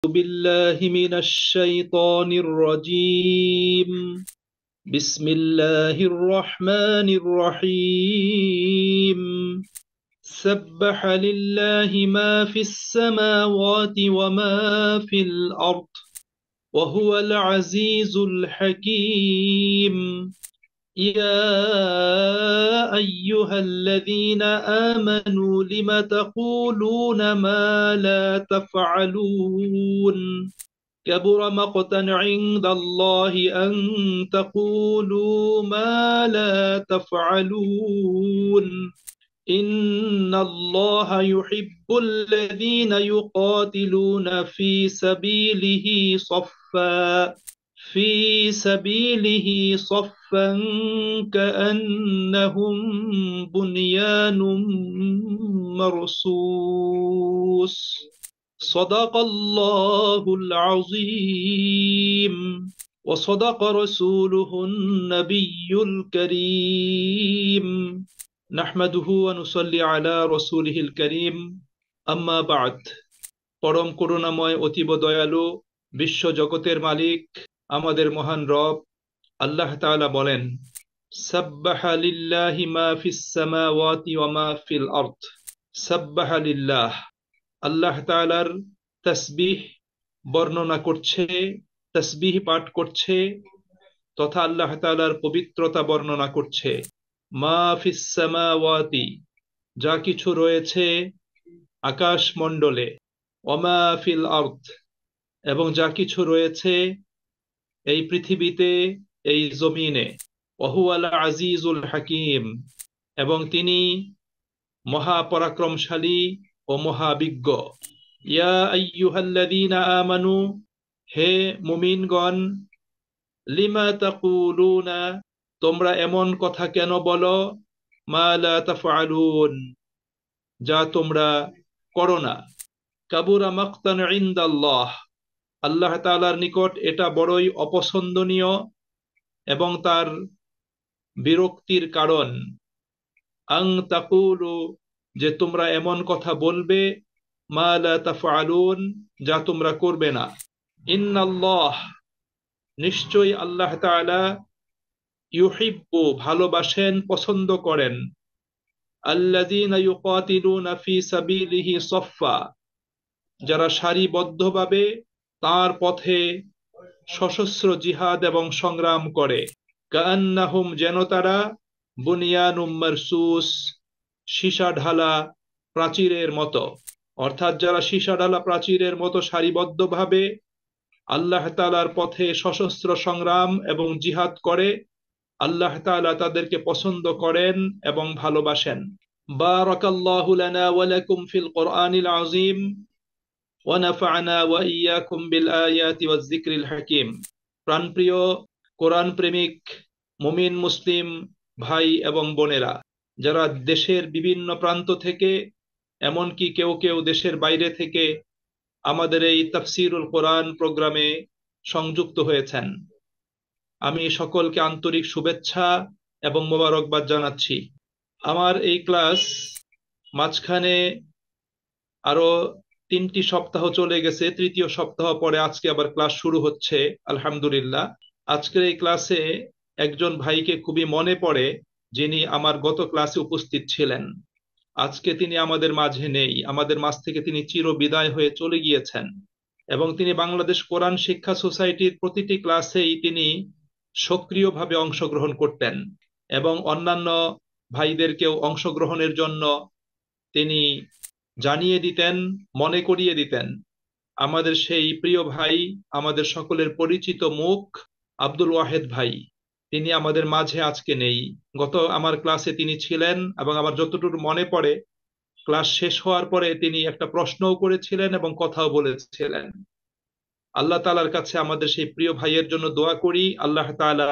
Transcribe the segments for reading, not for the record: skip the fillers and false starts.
بالله من الشيطان الرجيم. بسم الله الرحمن الرحيم. سبح لله ما في السماوات وما في الأرض وهو العزيز الحكيم. يا أيها الذين آمنوا لم تقولون ما لا تفعلون كبر مقتا عند الله أن تقولوا ما لا تفعلون إن الله يحب الذين يقاتلون في سبيله صفا كأنهم بنيان مرصوص. صدق الله العظيم وصدق رسوله النبي الكريم. نحمده ونصلي على رسوله الكريم. أما بعد. পরম করুণাময় অতীব দয়ালু বিশ্ব জগতের মালিক আমাদের মহান রব আল্লাহ তাআলা বলেন, সাব্বাহা লিল্লাহি মা ফিস সামাওয়াতি ওয়া মা ফিল আরদ। সাব্বাহা লিল্লাহ, আল্লাহ তাআলার তাসবিহ বর্ণনা করছে, তাসবিহ পাঠ করছে তথা আল্লাহ তাআলার পবিত্রতা বর্ণনা করছে। মা ফিস সামাওয়াতি, যা কিছু রয়েছে আকাশ মণ্ডলে, ওয়া মা ফিল আরদ, এবং যা কিছু রয়েছে এই পৃথিবীতে, এই জমিনে। ওয়া হুয়াল আজিজুল হাকিম, এবং তিনি মহাপরাক্রমশালী ও মহাবিজ্ঞ। ইয়া আইয়ুহাল্লাযীনা আমানু, হে মুমিনগণ, লিমা তাকুলুনা, তোমরা এমন কথা কেন বলো, মা লা তাফআলুন, যা তোমরা করো না। কাবুরা মাকতান ইনদাল্লাহ, আল্লাহ তাআলার নিকট এটা বড়ই অপছন্দনীয় এবং তার বিরক্তির কারণ। আং তাকুলু, যে তোমরা এমন কথা বলবে, মা লা তাফআলুন, যা তোমরা করবে না। ইন্নাল্লাহ, নিশ্চয়ই আল্লাহ তাআলা, ইউহিব্বু, ভালোবাসেন, পছন্দ করেন, আল্লাযীনা ইউকাতিলুনা ফি সাবিলিহি সাফফা, যারা সারিবদ্ধভাবে তার পথে সশস্ত্র জিহাদ এবং সংগ্রাম করে। কাআন্নাহুম, যেন তারা, বুনিয়ানুম মারসুস, সীসা ঢালা প্রাচীরের মতো, অর্থাৎ যারা সীসা ঢালা প্রাচীরের মতো সারিবদ্ধভাবে আল্লাহ তাআলার পথে সশস্ত্র সংগ্রাম এবং জিহাদ করে, আল্লাহ তাআলা তাদেরকে পছন্দ করেন এবং ভালোবাসেন। বারাকাল্লাহু লানা ওয়া লাকুম ফিল কোরআনিল আযীম ওয়া নাফা'না ওয়া ইয়্যাকুম বিল আয়াতি ওয়াজ যিকরিল হাকীম। প্রাণপ্রিয় কোরআন প্রেমিক মুমিন মুসলিম ভাই এবং বোনেরা, যারা দেশের বিভিন্ন প্রান্ত থেকে, এমনকি কেউ কেউ দেশের বাইরে থেকে আমাদের এই তাফসীরুল কোরআন প্রোগ্রামে সংযুক্ত হয়েছেন, আমি সকলকে আন্তরিক শুভেচ্ছা এবং মোবারকবাদ জানাচ্ছি। আমার এই ক্লাস মাঝখানে আরো 3টি সপ্তাহ চলে গেছে, তৃতীয় সপ্তাহ পরে আজকে আবার ক্লাস শুরু হচ্ছে, আলহামদুলিল্লাহ। আজকের এই ক্লাসে একজন ভাইকে খুবই মনে পড়ে, যিনি আমার গত ক্লাসে উপস্থিত ছিলেন। আজকে তিনি আমাদের মাঝে নেই, আমাদের মাঝ থেকে তিনি চিরবিদায় হয়ে চলে গিয়েছেন। এবং তিনি বাংলাদেশ কোরআন শিক্ষা সোসাইটির প্রতিটি ক্লাসেই তিনি সক্রিয়ভাবে অংশগ্রহণ করতেন এবং অন্যান্য ভাইদেরকেও অংশগ্রহণের জন্য তিনি জানিয়ে দিতেন, মনে করিয়ে দিতেন। আমাদের সেই প্রিয় ভাই, আমাদের সকলের পরিচিত মুখ আব্দুল ওয়াহেদ ভাই, তিনি আমাদের মাঝে আজকে নেই। গত আমার ক্লাসে তিনি ছিলেন এবং আমার যতটুকু মনে পড়ে, ক্লাস শেষ হওয়ার পরে তিনি একটা প্রশ্নও করেছিলেন এবং কথাও বলেছিলেন। আল্লাহ তাআলার কাছে আমাদের সেই প্রিয় ভাইয়ের জন্য দোয়া করি, আল্লাহ তাআলা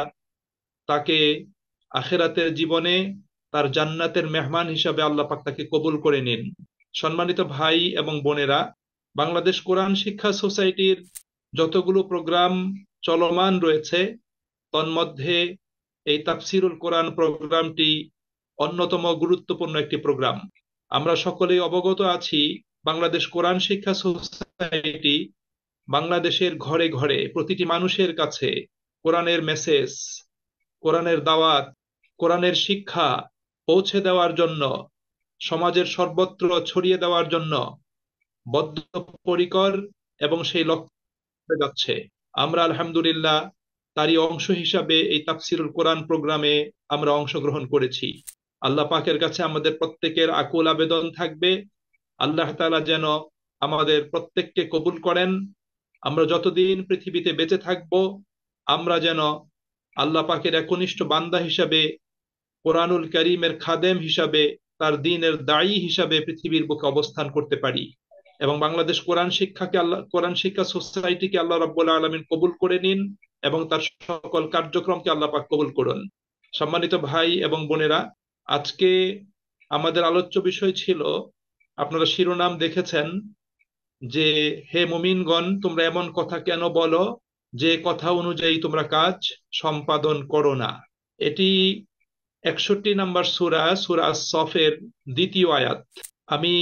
তাকে আখিরাতের জীবনে তার জান্নাতের মেহমান হিসাবে আল্লাহ পাক তাকে কবুল করে নিন। সম্মানিত ভাই এবং বোনেরা, বাংলাদেশ কোরআন শিক্ষা সোসাইটির যতগুলো প্রোগ্রাম চলমান রয়েছে, তন্মধ্যে এই তাফসীরুল কোরআন প্রোগ্রামটি অন্যতম গুরুত্বপূর্ণ একটি প্রোগ্রাম। আমরা সকলেই অবগত আছি, বাংলাদেশ কোরআন শিক্ষা সোসাইটি বাংলাদেশের ঘরে ঘরে প্রতিটি মানুষের কাছে কোরআনের মেসেজ, কোরআনের দাওয়াত, কোরআনের শিক্ষা পৌঁছে দেওয়ার জন্য, সমাজের সর্বত্র ছড়িয়ে দেওয়ার জন্য বদ্ধপরিকর এবং সেই লক্ষ্যে যাচ্ছে। আমরা আলহামদুলিল্লাহ তারই অংশ হিসাবে এই তাফসিরুল কোরআন প্রোগ্রামে আমরা অংশগ্রহণ করেছি। আল্লাহ পাকের কাছে আমাদের প্রত্যেকের আকুল আবেদন থাকবে, আল্লাহ তাআলা যেন আমাদের প্রত্যেককে কবুল করেন। আমরা যতদিন পৃথিবীতে বেঁচে থাকব, আমরা যেন আল্লাহ পাকের একনিষ্ঠ বান্দা হিসাবে, কোরআনুল কারীমের খাদেম হিসাবে, তার দ্বীনের দায়ী হিসাবে পৃথিবীর বুকে অবস্থান করতে পারি। এবং বাংলাদেশ কোরআন শিক্ষা সোসাইটিকে আল্লাহ রাব্বুল আলামিন কবুল করে নিন এবং তার সকল কার্যক্রমকে আল্লাহ পাক কবুল করুন। সম্মানিত ভাই এবং বোনেরা, আজকে আমাদের আলোচ্য বিষয় ছিল, আপনারা শিরোনাম দেখেছেন যে হে মুমিনগণ, তোমরা এমন কথা কেন বলো যে কথা অনুযায়ী তোমরা কাজ সম্পাদন করো না। এটি 61 নম্বর সূরা, সূরা আস-সফের দ্বিতীয় আয়াত। আমি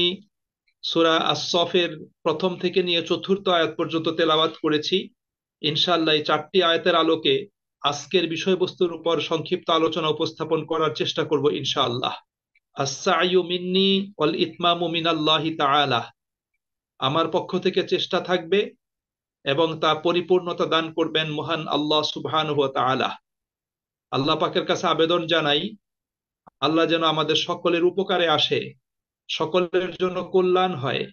সূরা আস-সফের প্রথম থেকে নিয়ে চতুর্থ আয়াত পর্যন্ত তেলাওয়াত করেছি। ইনশাআল্লাহ এই 4টি আয়াতের আলোকে আজকের বিষয়বস্তুর উপর সংক্ষিপ্ত আলোচনা উপস্থাপন করার চেষ্টা করব ইনশাআল্লাহ। আস-সা'য়ু মিন্নি ওয়াল ইতমামু মিনাল্লাহি তাআলা, আমার পক্ষ থেকে চেষ্টা থাকবে এবং তা পরিপূর্ণতা দান করবেন মহান আল্লাহ সুবহানাহু ওয়া তাআলা। আল্লাহ পাকের কাছে আবেদন জানাই, আল্লাহ যেন আমাদের সকলের উপকারে আসে, সকলের জন্য কল্যাণ হয়,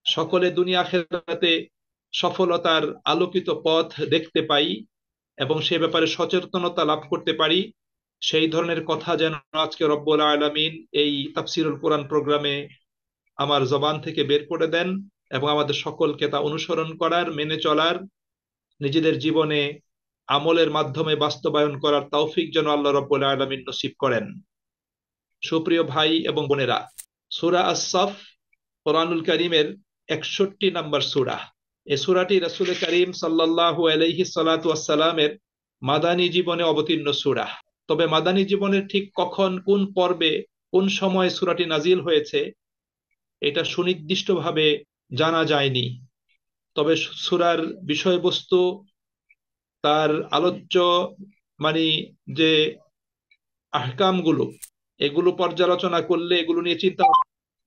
সকলে দুনিয়া আখিরাতে সফলতার আলোকিত পথ দেখতে পাই এবং সে ব্যাপারে সচেতনতা লাভ করতে পারি। সেই ধরনের কথা যেন আজকে রব্বুল আলামিন এই তাফসিরুল কোরআন প্রোগ্রামে আমার জবান থেকে বের করে দেন এবং আমাদের সকলকে তা অনুসরণ করার, মেনে চলার, নিজেদের জীবনে আমলের মাধ্যমে বাস্তবায়ন করার তৌফিক যেন আল্লাহ রব্বুল আলামিন নসিব করেন। সুপ্রিয় ভাই এবং বোনেরা, সূরা আস-সফ কোরআনুল কারীমের 61 নম্বর সূরা। এই সূরাটি রাসূল করিম সাল্লাল্লাহু আলাইহি সাল্লাতু ওয়াস সালামের মাদানী জীবনে অবতীর্ণ সূরা। তবে মাদানী জীবনের ঠিক কখন, কোন পর্বে, কোন সময় সূরাটি নাজিল হয়েছে এটা সুনির্দিষ্টভাবে জানা যায়নি। তবে সূরার বিষয়বস্তু, তার আলোচ্য মানে যে আহকামগুলো, এগুলো পর্যালোচনা করলে, এগুলো নিয়ে চিন্তা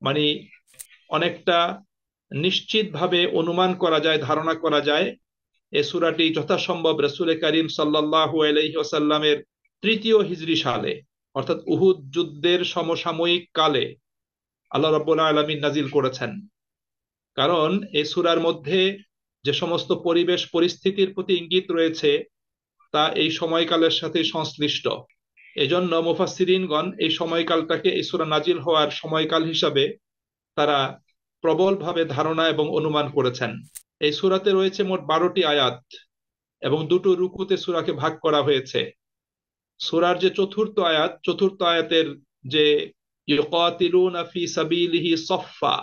মানে অনেকটা নিশ্চিতভাবে অনুমান করা যায়, ধারণা করা যায় এ সূরাটি যথাসম্ভব রাসূল করিম সাল্লাল্লাহু আলাইহি ওয়াসাল্লামের 3য় হিজরি সালে, অর্থাৎ উহুদ যুদ্ধের সমসাময়িক কালে আল্লাহ রাব্বুল আলামিন নাজিল করেছেন। কারণ এই সূরার মধ্যে যে সমস্ত পরিবেশ পরিস্থিতির প্রতি ইঙ্গিত রয়েছে তা এই সময়কালের সাথে সংশ্লিষ্ট। এজন্য মুফাসসিরিনগণ এই সময়কালটাকে এই সূরা নাজিল হওয়ার সময়কাল হিসাবে তারা প্রবলভাবে ধারণা এবং অনুমান করেছেন। এই সূরাতে রয়েছে মোট 12টি আয়াত এবং 2টো রুকুতে সূরাকে ভাগ করা হয়েছে। সূরার যে চতুর্থ আয়াতের যে ইউকাতিলুনা ফি সাবিলিহি সফফা,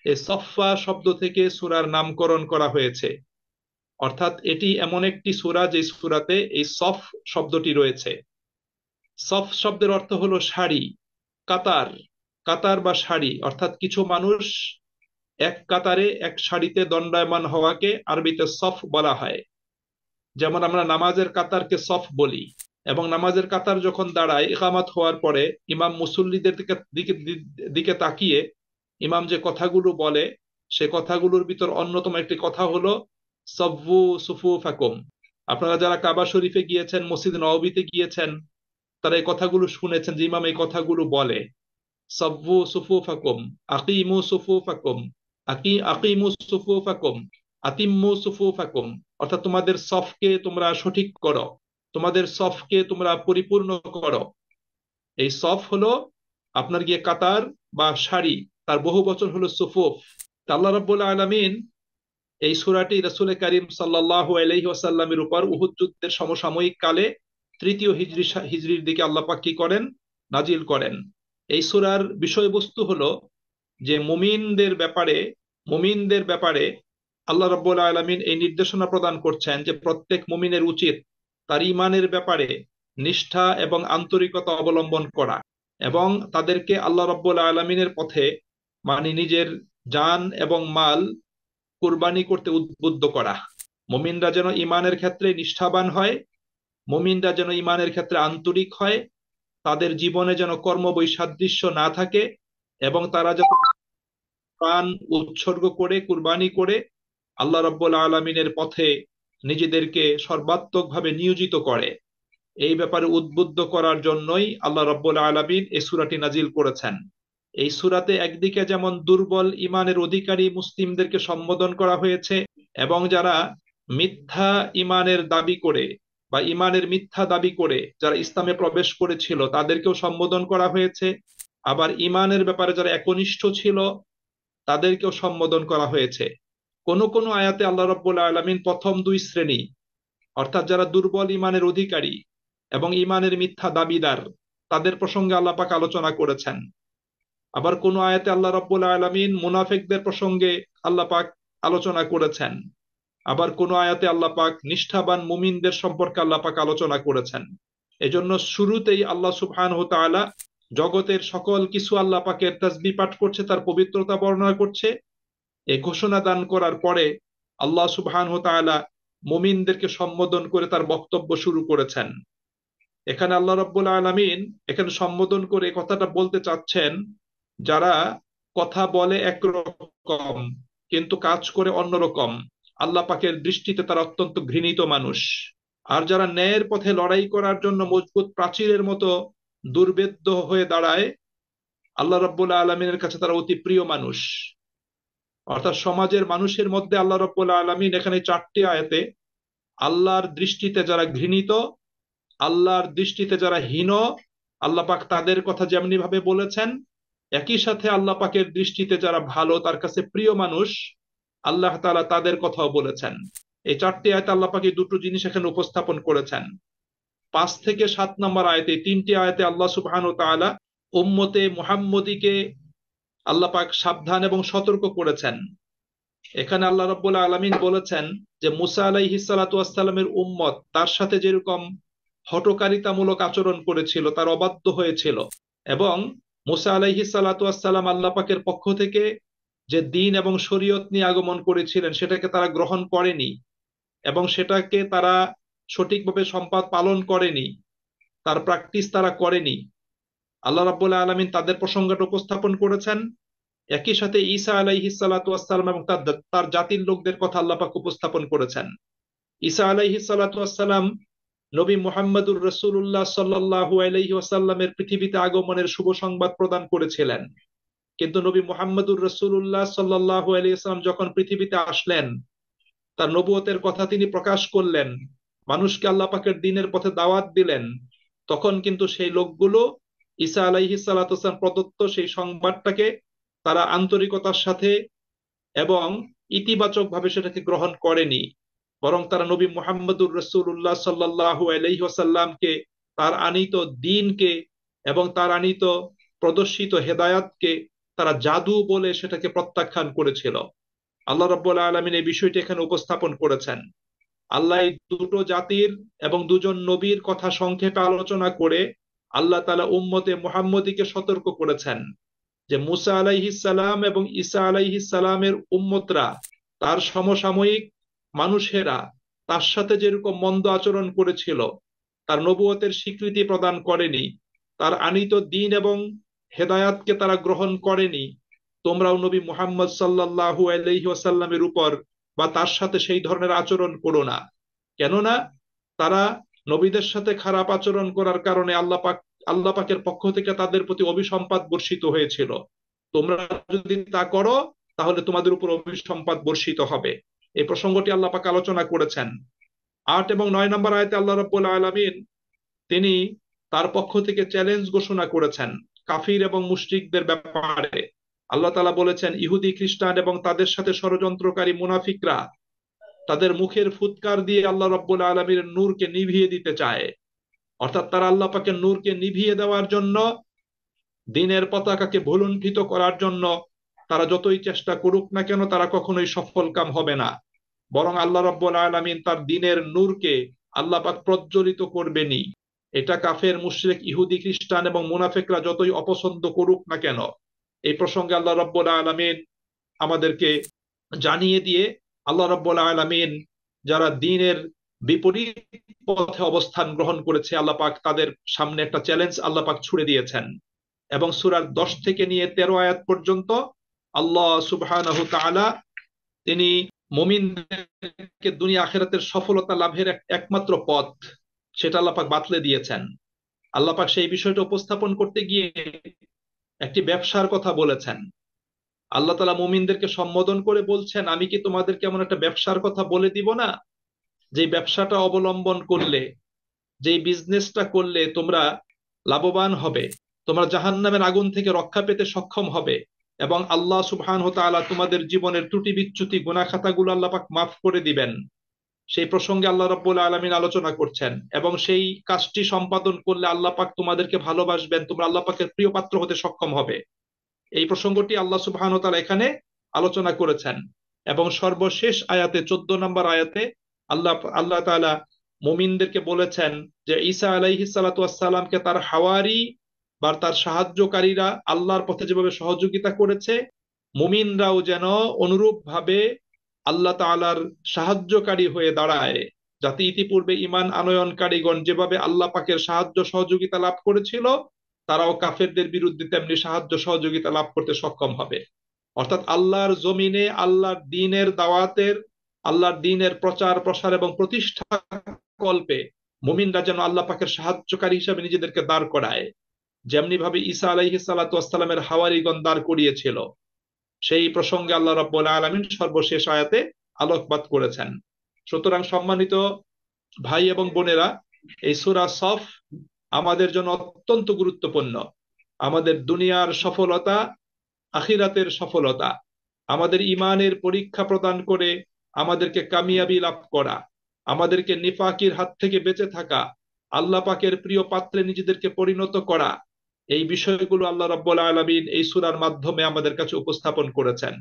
এই সফফা শব্দ থেকে সূরার নামকরণ করা হয়েছে। অর্থাৎ এটি এমন একটি সূরা যে সূরাতে এই সফ শব্দটি রয়েছে। সফ শব্দের অর্থ হলো সারি, কাতার, কাতার বা সারি। অর্থাৎ কিছু মানুষ এক কাতারে, এক সারিতে দণ্ডায়মান হওয়াকে আরবিতে সফ বলা হয়। যেমন আমরা নামাজের কাতারকে সফ বলি। এবং নামাজের কাতার যখন দাঁড়ায় ইকামত হওয়ার পরে ইমাম মুসল্লিদের দিকে তাকিয়ে ইমাম যে কথাগুলো বলে, সে কথাগুলোর ভিতর অন্যতম একটি কথা হলো সফু সুফুফাকুম। আপনারা যারা কাবা শরীফে গিয়েছেন, মসজিদ নববীতে গিয়েছেন, তারা এই কথাগুলো শুনেছেন যে ইমাম এই কথাগুলো বলে, সফু সুফুফাকুম, আকিমু সুফুফাকুম, আকিমু সুফুফাকুম, আতিম্মু সুফুফাকুম। অর্থাৎ তোমাদের সফকে তোমরা সঠিক করো, তোমাদের সফকে তোমরা পরিপূর্ণ করো। এই সফ হলো আপনার গিয়ে কাতার বা সারি, তার বহু বচন হলো সুফুফ। আল্লাহ রাব্বুল আলামিন এই সূরাটি রাসূল করিম সাল্লাল্লাহু আলাইহি ওয়াসাল্লামের উপর উহুদ যুদ্ধের সমসাময়িক কালে 3য় হিজরির দিকে আল্লাহ পাক কি করেন, নাজিল করেন। এই সূরার বিষয়বস্তু হলো যে মুমিনদের ব্যাপারে আল্লাহ রাব্বুল আলামিন এই নির্দেশনা প্রদান করছেন যে প্রত্যেক মুমিনের উচিত তার ঈমানের ব্যাপারে নিষ্ঠা এবং আন্তরিকতা অবলম্বন করা এবং তাদেরকে আল্লাহ রাব্বুল আলামিনের পথে নিজের জান এবং মাল কুরবানি করতে উদ্বুদ্ধ করা। মুমিনরা যেন ঈমানের ক্ষেত্রে নিষ্ঠাবান হয়, মুমিনরা যেন ঈমানের ক্ষেত্রে আন্তরিক হয়, তাদের জীবনে যেন কর্মবৈসাদৃশ্য না থাকে, এবং তারা যেন প্রাণ উৎসর্গ করে কুরবানি করে আল্লাহ রাব্বুল আলামিনের পথে নিজেদেরকে সর্বাত্মকভাবে নিয়োজিত করে। এই ব্যাপারে উদ্বুদ্ধ করার জন্যই আল্লাহ রাব্বুল আলামিন এই সূরাটি নাজিল করেছেন। এই সূরাতে একদিকে যেমন দুর্বল ঈমানের অধিকারী মুসলিমদেরকে সম্বোধন করা হয়েছে, এবং যারা মিথ্যা ঈমানের দাবি করে বা ঈমানের মিথ্যা দাবি করে যারা ইসলামে প্রবেশ করেছিল তাদেরকেও সম্বোধন করা হয়েছে। আবার ঈমানের ব্যাপারে যারা একনিষ্ঠ ছিল তাদেরকেও সম্বোধন করা হয়েছে। কোন কোন আয়াতে আল্লাহ রাব্বুল আলামিন প্রথম দুই শ্রেণী, অর্থাৎ যারা দুর্বল ঈমানের অধিকারী এবং ঈমানের মিথ্যা দাবিদার, তাদের প্রসঙ্গে আল্লাহ পাক আলোচনা করেছেন। আবার কোন আয়াতে আল্লাহ রাব্বুল আলামিন মুনাফিকদের প্রসঙ্গে আল্লাহ পাক আলোচনা করেছেন। আবার কোন আয়াতে আল্লাহ পাক নিষ্ঠাবান মুমিনদের সম্পর্কে আল্লাহ পাক আলোচনা করেছেন। এজন্য শুরুতেই আল্লাহ সুবহানাহু ওয়া তাআলা জগতের সকল কিছু আল্লাহ পাকের তাসবিহ পাঠ করছে, তার পবিত্রতা বর্ণনা করছে। এই ঘোষণা দান করার পরে আল্লাহ সুবহানাহু ওয়া তাআলা মুমিনদেরকে সম্বোধন করে তার বক্তব্য শুরু করেছেন। এখানে আল্লাহ রাব্বুল আলামিন এখানে সম্বোধন করে কথাটা বলতে চাচ্ছেন, যারা কথা বলে একরকম কিন্তু কাজ করে অন্যরকম, আল্লাহ পাকের দৃষ্টিতে তারা অত্যন্ত ঘৃণিত মানুষ। আর যারা ন্যায়ের পথে লড়াই করার জন্য মজবুত প্রাচীরের মতো দুর্বেদ্য হয়ে দাঁড়ায়, আল্লাহ রাব্বুল আলামিনের কাছে তারা অতি প্রিয় মানুষ। অর্থাৎ সমাজের মানুষের মধ্যে আল্লাহ রাব্বুল আলামিন এখানে 4টি আয়াতে আল্লাহর দৃষ্টিতে যারা ঘৃণিত, আল্লাহর দৃষ্টিতে যারা হীন, আল্লাহ পাক তাদের কথা যেমনি ভাবে বলেছেন, একই সাথে আল্লাহ পাকের দৃষ্টিতে যারা ভালো, তার কাছে প্রিয় মানুষ, আল্লাহ তাআলা তাদের কথাও বলেছেন। এই 4টি আয়াতে আল্লাহ পাক এই দুটো জিনিস এখানে উপস্থাপন করেছেন। 5 থেকে 7 নম্বর আয়াতে, 3টি আয়াতে আল্লাহ সুবহানাহু ওয়া তাআলা উম্মতে মুহাম্মদীকে আল্লাহ পাক সাবধান এবং সতর্ক করেছেন। এখানে আল্লাহ রাব্বুল আলামিন বলেছেন যে মুসা আলাইহিস সালাতু ওয়াস সালামের উম্মত তার সাথে যেরকম হঠকারিতামূলক আচরণ করেছিল, তার অবাধ্য হয়েছিল, এবং মুসা আলাইহিস সালাতু ওয়াস সালাম আল্লাহ পাকের পক্ষ থেকে যে দ্বীন এবং শরীয়ত নিয়ে আগমন করেছিলেন সেটাকে তারা গ্রহণ করেনি, এবং সেটাকে তারা সঠিকভাবে পালন করেনি, তার প্র্যাকটিস তারা করেনি। আল্লাহ রাব্বুল আলামিন তাদের প্রসঙ্গটা উপস্থাপন করেছেন। একই সাথে ঈসা আলাইহিস সালাতু ওয়াস সালাম এবং তার জাতির লোকদের কথা আল্লাহ পাক উপস্থাপন করেছেন। ঈসা আলাইহিস সালাতু ওয়াস সালাম নবী মুহাম্মদুর রাসূলুল্লাহ সাল্লাল্লাহু আলাইহি ওয়াসাল্লামের পৃথিবীতে আগমনের শুভ সংবাদ প্রদান করেছিলেন। কিন্তু নবী মুহাম্মদুর রাসূলুল্লাহ সাল্লাল্লাহু আলাইহি ওয়াসাল্লাম যখন পৃথিবীতে আসলেন, তার নবুয়তের কথা তিনি প্রকাশ করলেন, মানুষকে আল্লাহ পাকের দ্বীনের পথে দাওয়াত দিলেন, তখন কিন্তু সেই লোকগুলো ঈসা আলাইহিস সালাতু ওয়াস সালাম প্রদত্ত সেই সংবাদটাকে তারা আন্তরিকতার সাথে এবং ইতিবাচকভাবে সেটাকে গ্রহণ করেনি, বরং তারা নবী মুহাম্মদুর রাসূলুল্লাহ সাল্লাল্লাহু আলাইহি ওয়াসাল্লামকে, তার আনিত দ্বীনকে এবং তার আনিত প্রদর্শিত হেদায়াতকে তারা জাদু বলে সেটাকে প্রত্যাখ্যান করেছিল। আল্লাহ রাব্বুল আলামিন এই বিষয়টি এখানে উপস্থাপন করেছেন। আল্লাহ এই দুটো জাতির এবং দুজন নবীর কথা সংক্ষেপে আলোচনা করে আল্লাহ তাআলা উম্মতে মুহাম্মদীকে সতর্ক করেছেন যে মুসা আলাইহিস সালাম এবং ঈসা আলাইহিস সালামের উম্মতরা, তার সমসাময়িক মানুষেরা তার সাথে যেরকম মন্দ আচরণ করেছিল, তার নবুয়তের স্বীকৃতি প্রদান করেনি, তার আনিত দ্বীন এবং হেদায়াতকে তারা গ্রহণ করেনি, তোমরাও নবী মুহাম্মদ সাল্লাল্লাহু আলাইহি ওয়াসাল্লামের উপর বা তার সাথে সেই ধরনের আচরণ করো না। কেননা তারা নবীদের সাথে খারাপ আচরণ করার কারণে আল্লাহ পাকের পক্ষ থেকে তাদের প্রতি অভিসম্পাত বর্ষিত হয়েছিল। তোমরা যদি তা করো তাহলে তোমাদের উপর অভিসম্পাত বর্ষিত হবে। এই প্রসঙ্গটি আল্লাহ পাক আলোচনা করেছেন। 8 এবং 9 নম্বর আয়াতে আল্লাহ রাব্বুল আলামিন তিনি তার পক্ষ থেকে চ্যালেঞ্জ ঘোষণা করেছেন কাফির এবং মুশরিকদের ব্যাপারে। আল্লাহ তাআলা বলেছেন, ইহুদি খ্রিস্টান এবং তাদের সাথে ষড়যন্ত্রকারী মুনাফিকরা তাদের মুখের ফুৎকার দিয়ে আল্লাহ রাব্বুল আলামিনের নূরকে নিভিয়ে দিতে চায়। অর্থাৎ তারা আল্লাহ পাকের নূরকে নিভিয়ে দেওয়ার জন্য, দ্বীনের পতাকাকে ভুলুণ্ঠিত করার জন্য তারা যতই চেষ্টা করুক না কেন, তারা কখনোই সফলকাম হবে না, বরং আল্লাহ রাব্বুল আলামিন তার দ্বীনের নূরকে আল্লাহ পাক প্রজ্বলিত করবেনই। এটা কাফের, মুশরিক, ইহুদি খ্রিস্টান এবং মুনাফিকরা যতই অপছন্দ করুক না কেন। এই প্রসঙ্গে আল্লাহ রাব্বুল আলামিন আমাদেরকে জানিয়ে দিয়ে আল্লাহ রাব্বুল আলামিন যারা দ্বীনের বিপরীত পথে অবস্থান গ্রহণ করেছে, আল্লাহ পাক তাদের সামনে একটা চ্যালেঞ্জ আল্লাহ পাক ছুড়ে দিয়েছেন। এবং সূরার 10 থেকে নিয়ে 13 আয়াত পর্যন্ত আল্লাহ সুবহানাহু তাআলা তিনি মুমিনদেরকে দুনিয়া আখিরাতের সফলতা লাভের একমাত্র পথ সেটা আল্লাহ পাক বাতলে দিয়েছেন। আল্লাহ পাক সেই বিষয়টা উপস্থাপন করতে গিয়ে একটি ব্যবসার কথা বলেছেন। আল্লাহ তাআলা মুমিনদেরকে সম্বোধন করে বলছেন, আমি কি তোমাদেরকে এমন একটা ব্যবসার কথা বলে দিব না, যে ব্যবসাটা অবলম্বন করলে, যে বিজনেসটা করলে তোমরা লাভবান হবে, তোমরা জাহান্নামের আগুন থেকে রক্ষা পেতে সক্ষম হবে, এবং আল্লাহ সুবহানাহু ওয়া তাআলা তোমাদের জীবনের ত্রুটি বিচ্যুতি গুনাহ খাতাগুলো আল্লাহ পাক মাফ করে দিবেন। সেই প্রসঙ্গে আল্লাহ রাব্বুল আলামিন আলোচনা করছেন, এবং সেই কাজটি সম্পাদন করলে আল্লাহ পাক তোমাদেরকে ভালোবাসবেন, তোমরা আল্লাহ পাকের প্রিয় পাত্র হতে সক্ষম হবে। এই প্রসঙ্গটি আল্লাহ সুবহানাহু ওয়া তাআলা এখানে আলোচনা করেছেন। এবং সর্বশেষ আয়াতে 14 নম্বর আয়াতে আল্লাহ আল্লাহ তাআলা মুমিনদেরকে বলেছেন যে ঈসা আলাইহিস সালাতু ওয়াস সালামকে তার হাওয়ারি বা তার সাহায্যকারীরা আল্লাহর পথে যেভাবে সহযোগিতা করেছে, মুমিনরাও যেন অনুরূপ ভাবে আল্লাহ তাআলার সাহায্যকারী হয়ে দাঁড়ায়, যাতে ইতিপূর্বে ঈমান আনয়নকারীগণ যেভাবে আল্লাহ পাকের সাহায্য সহযোগিতা লাভ করেছিল, তারাও কাফেরদের বিরুদ্ধে তেমনি সাহায্য সহযোগিতা লাভ করতে সক্ষম হবে। অর্থাৎ আল্লাহর জমিনে আল্লাহর দ্বীনের দাওয়াতের, আল্লাহর দ্বীনের প্রচার প্রসার এবং প্রতিষ্ঠা কল্পে মুমিনরা যেন আল্লাহ পাকের সাহায্যকারী হিসেবে নিজেদেরকে দাঁড় করায়, যেমনি ভাবে ঈসা আলাইহিস সালাতু ওয়াস সালামের হাওয়ারীগণ দাঁড় করিয়েছিল। সেই প্রসঙ্গে আল্লাহ রাব্বুল আলামিন সর্বশেষ আয়াতে আলোকপাত করেছেন। সুতরাং সম্মানিত ভাই এবং বোনেরা, এই সূরা সফ আমাদের জন্য অত্যন্ত গুরুত্বপূর্ণ। আমাদের দুনিয়ার সফলতা, আখিরাতের সফলতা, আমাদের ইমানের পরীক্ষা প্রদান করে আমাদেরকে কামিয়াবি লাভ করা, আমাদেরকে নিফাকির হাত থেকে বেঁচে থাকা, আল্লাহ পাকের প্রিয় পাত্রে নিজেদেরকে পরিণত করা, এই বিষয়গুলো আল্লাহ রাব্বুল আলামিন এই সূরার মাধ্যমে আমাদের কাছে উপস্থাপন করেছেন।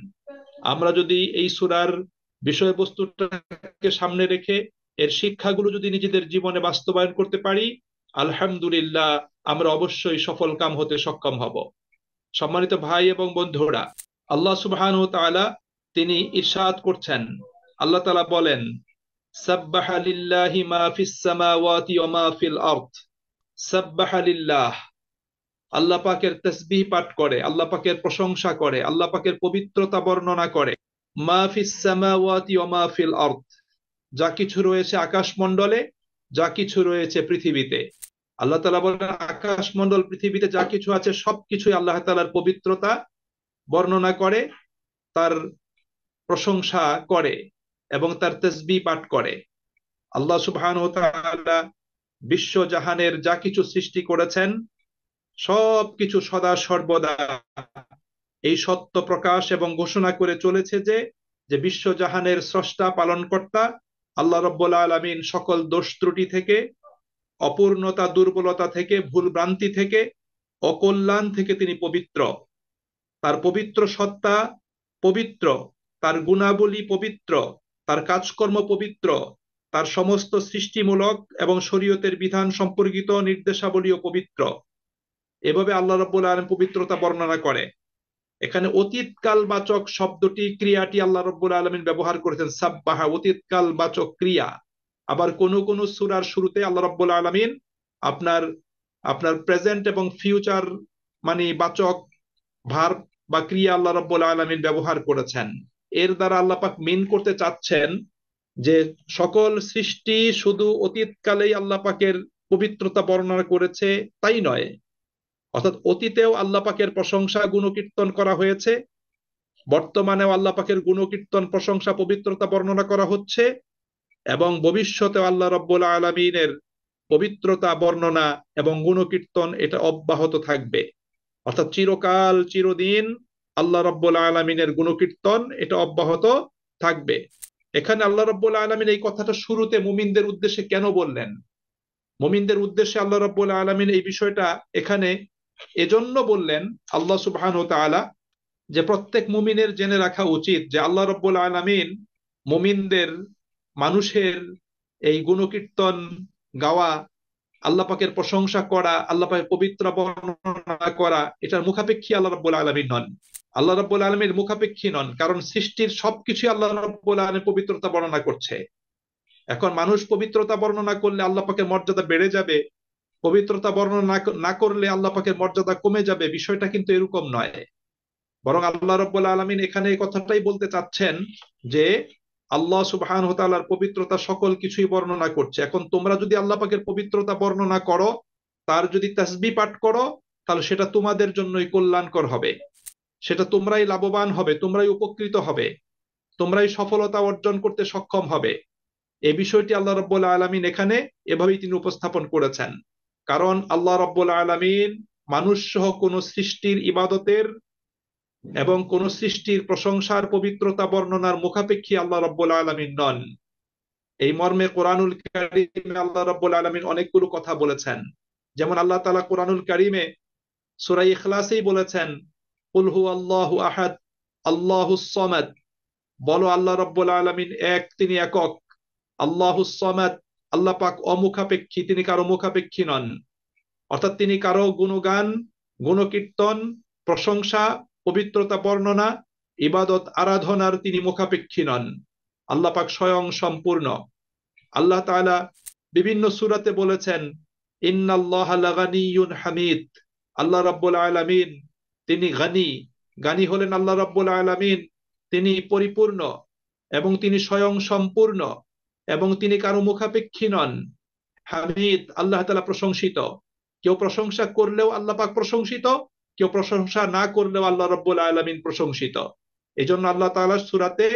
আমরা যদি এই সূরার বিষয়বস্তুটাকে সামনে রেখে এর শিক্ষাগুলো যদি নিজেদের জীবনে বাস্তবায়ন করতে পারি, আলহামদুলিল্লাহ আমরা অবশ্যই সফল কাম হতে সক্ষম হব। সম্মানিত ভাই এবং বন্ধুরা, আল্লাহ সুবহানাহু ওয়া তাআলা তিনি ইরশাদ করছেন, আল্লাহ তাআলা বলেন, সাব্বাহা লিল্লাহি মা ফিস সামাওয়াতি ওয়া মা ফিল আরদ। সাব্বাহা লিল্লাহ, আল্লাহ পাকের তাসবিহ পাঠ করে, আল্লাহ পাকের প্রশংসা করে, আল্লাহ পাকের পবিত্রতা বর্ণনা করে। মা ফিস সামাওয়াতি ওয়া মা ফিল আরদ, যা কিছু রয়েছে আকাশমণ্ডলে, যা কিছু রয়েছে পৃথিবীতে। আল্লাহ তাআলা বলেন, আকাশমণ্ডল পৃথিবীতে যা কিছু আছে সবকিছুই আল্লাহ তাআলার পবিত্রতা বর্ণনা করে, তার প্রশংসা করে এবং তার তাসবিহ পাঠ করে। আল্লাহ সুবহানাহু ওয়া তাআলা বিশ্ব জাহানের যা কিছু সৃষ্টি করেছেন সবকিছু সদা সর্বদা এই সত্য প্রকাশ এবং ঘোষণা করে চলেছে যে যে বিশ্ব জাহানের স্রষ্টা পালনকর্তা আল্লাহ রাব্বুল আলামিন সকল দোষ ত্রুটি থেকে, অপূর্ণতা দুর্বলতা থেকে, ভুল ভ্রান্তি থেকে, অকল্যাণ থেকে তিনি পবিত্র। তার পবিত্র সত্তা পবিত্র, তার গুণাবলী পবিত্র, তার কাজকর্ম পবিত্র, তার সমস্ত সৃষ্টিমূলক এবং শরীয়তের বিধান সম্পর্কিত নির্দেশাবলীও পবিত্র। এভাবে আল্লাহ রাব্বুল আলামিন পবিত্রতা বর্ণনা করে। এখানে অতীতকাল বাচক শব্দটি, ক্রিয়াটি আল্লাহ রাব্বুল আলামিন ব্যবহার করেছেন, সাব্বাহা অতীতকাল বাচক ক্রিয়া। আবার কোন কোন সূরার শুরুতে আল্লাহ রাব্বুল আলামিন আপনার আপনার প্রেজেন্ট এবং ফিউচার মানে বাচক ভার্ব বা ক্রিয়া আল্লাহ রাব্বুল আলামিন ব্যবহার করেছেন। এর দ্বারা আল্লাহ পাক মিন করতে চাচ্ছেন যে সকল সৃষ্টি শুধু অতীতকালেই আল্লাহ পাকের পবিত্রতা বর্ণনা করেছে তাই নয়, অর্থাৎ অতীতেও আল্লাহ পাকের প্রশংসা গুণকীর্তন করা হয়েছে, বর্তমানেও আল্লাহ পাকের গুণকীর্তন প্রশংসা পবিত্রতা বর্ণনা করা হচ্ছে, এবং ভবিষ্যতেও আল্লাহ রাব্বুল আলামিনের পবিত্রতা বর্ণনা এবং গুণকীর্তন এটা অব্যাহত থাকবে। অর্থাৎ চিরকাল চিরদিন আল্লাহ রাব্বুল আলামিনের গুণকীর্তন এটা অব্যাহত থাকবে। এখানে আল্লাহ রাব্বুল আলামিন এই কথাটা শুরুতে মুমিনদের উদ্দেশ্যে কেন বললেন? মুমিনদের উদ্দেশ্যে আল্লাহ রাব্বুল আলামিন এই বিষয়টা এখানে এজন্য বললেন আল্লাহ সুবহানাহু ওয়া তাআলা, যে প্রত্যেক মুমিনের জেনে রাখা উচিত যে আল্লাহ রাব্বুল আলামিন মুমিনদের, মানুষের এই গুণকীর্তন গাওয়া আল্লাহ পাকের প্রশংসা করা, আল্লাহ পাকের পবিত্র বর্ণনা করা, এটার মুখাপেক্ষী আল্লাহ রাব্বুল আলামিন নন। আল্লাহ রাব্বুল আলামিন মুখাপেক্ষী নন, কারণ সৃষ্টির সবকিছু আল্লাহ রাব্বুল আলামিন পবিত্রতা বর্ণনা করছে। এখন মানুষ পবিত্রতা বর্ণনা করলে আল্লাহ পাকের মর্যাদা বেড়ে যাবে, পবিত্রতা বর্ণনা না করলে আল্লাহ পাকের মর্যাদা কমে যাবে, বিষয়টা কিন্তু এরকম নয়। বরং আল্লাহ রাব্বুল আলামিন এখানে এই কথাটাই বলতে চাচ্ছেন যে আল্লাহ সুবহানাহু ওয়া তাআলার পবিত্রতা সকল কিছুই বর্ণনা করছে। এখন তোমরা যদি আল্লাহ পাকের পবিত্রতা বর্ণনা করো, তার যদি তাসবিহ পাঠ করো, তাহলে সেটা তোমাদের জন্যই কল্যাণকর হবে, সেটা তোমরাই লাভবান হবে, তোমরাই উপকৃত হবে, তোমরাই সফলতা অর্জন করতে সক্ষম হবে। এই বিষয়টি আল্লাহ রাব্বুল আলামিন এখানে এভাবেই তিনি উপস্থাপন করেছেন। কারণ আল্লাহ রাব্বুল আলামিন মানুষ সহ কোন সৃষ্টির ইবাদতের এবং কোন সৃষ্টির প্রশংসার পবিত্রতা বর্ণনার মুখাপেক্ষী আল্লাহ রাব্বুল আলামিন নন। এই মর্মে কোরআনুল কারীমে আল্লাহ রাব্বুল আলামিন অনেকগুলো কথা বলেছেন। যেমন আল্লাহ তাআলা কোরআনুল কারীমে সূরা ইখলাসেই বলেছেন, কুল হুয়াল্লাহু আহাদ আল্লাহুস সামাদ, বলো আল্লাহ রাব্বুল আলামিন এক, তিনি একক। আল্লাহুস সামাদ, আল্লাহ পাক অমুখাপেক্ষী, তিনি কারো মুখাপেক্ষী নন। অর্থাৎ তিনি কারো গুণগান, গুণকীর্তন, প্রশংসা, পবিত্রতা বর্ণনা, ইবাদত আরাধনার তিনি মুখাপেক্ষী নন। আল্লাহ পাক স্বয়ং সম্পূর্ণ। আল্লাহ তাআলা বিভিন্ন সূরাতে বলেছেন, ইন্নাল্লাহা লাগানিয়ুন হামিদ, আল্লাহ রাব্বুল আলামিন তিনি গানি, গানি হলেন আল্লাহ রাব্বুল আলামিন, তিনি পরিপূর্ণ এবং তিনি স্বয়ং সম্পূর্ণ এবং তিনি কারো মুখাপেক্ষী নন। হামিদ, আল্লাহ তাআলা প্রশংসিত। কেউ প্রশংসা করলেও আল্লাহ পাক প্রশংসিত, কেউ প্রশংসা না করলেও আল্লাহ রাব্বুল আলামিন প্রশংসিত। এই জন্য আল্লাহ তাআলা সূরাতে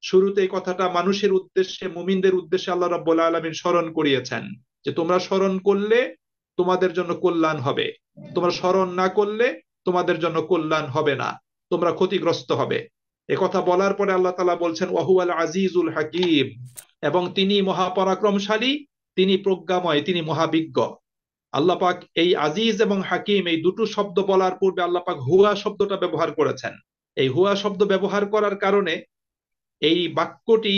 শুরুতে এই কথাটা মানুষের উদ্দেশ্যে, মুমিনদের উদ্দেশ্যে আল্লাহ রাব্বুল আলামিন স্মরণ করিয়েছেন যে তোমরা স্মরণ করলে তোমাদের জন্য কল্যাণ হবে, তোমরা স্মরণ না করলে তোমাদের জন্য কল্যাণ হবে না, তোমরা ক্ষতিগ্রস্ত হবে। এ কথা বলার পরে আল্লাহ তাআলা বলছেন ওয়াহুয়াল আজিজুল হাকিম, এবং তিনি মহাপরাক্রমশালী, তিনি প্রজ্ঞাময়, তিনি মহাবিজ্ঞ। আল্লাহ পাক এই আজিজ এবং হাকিম এই দুটো শব্দ বলার পূর্বে আল্লাহ পাক হুয়া শব্দটা ব্যবহার করেছেন। এই হুয়া শব্দ ব্যবহার করার কারণে এই বাক্যটি,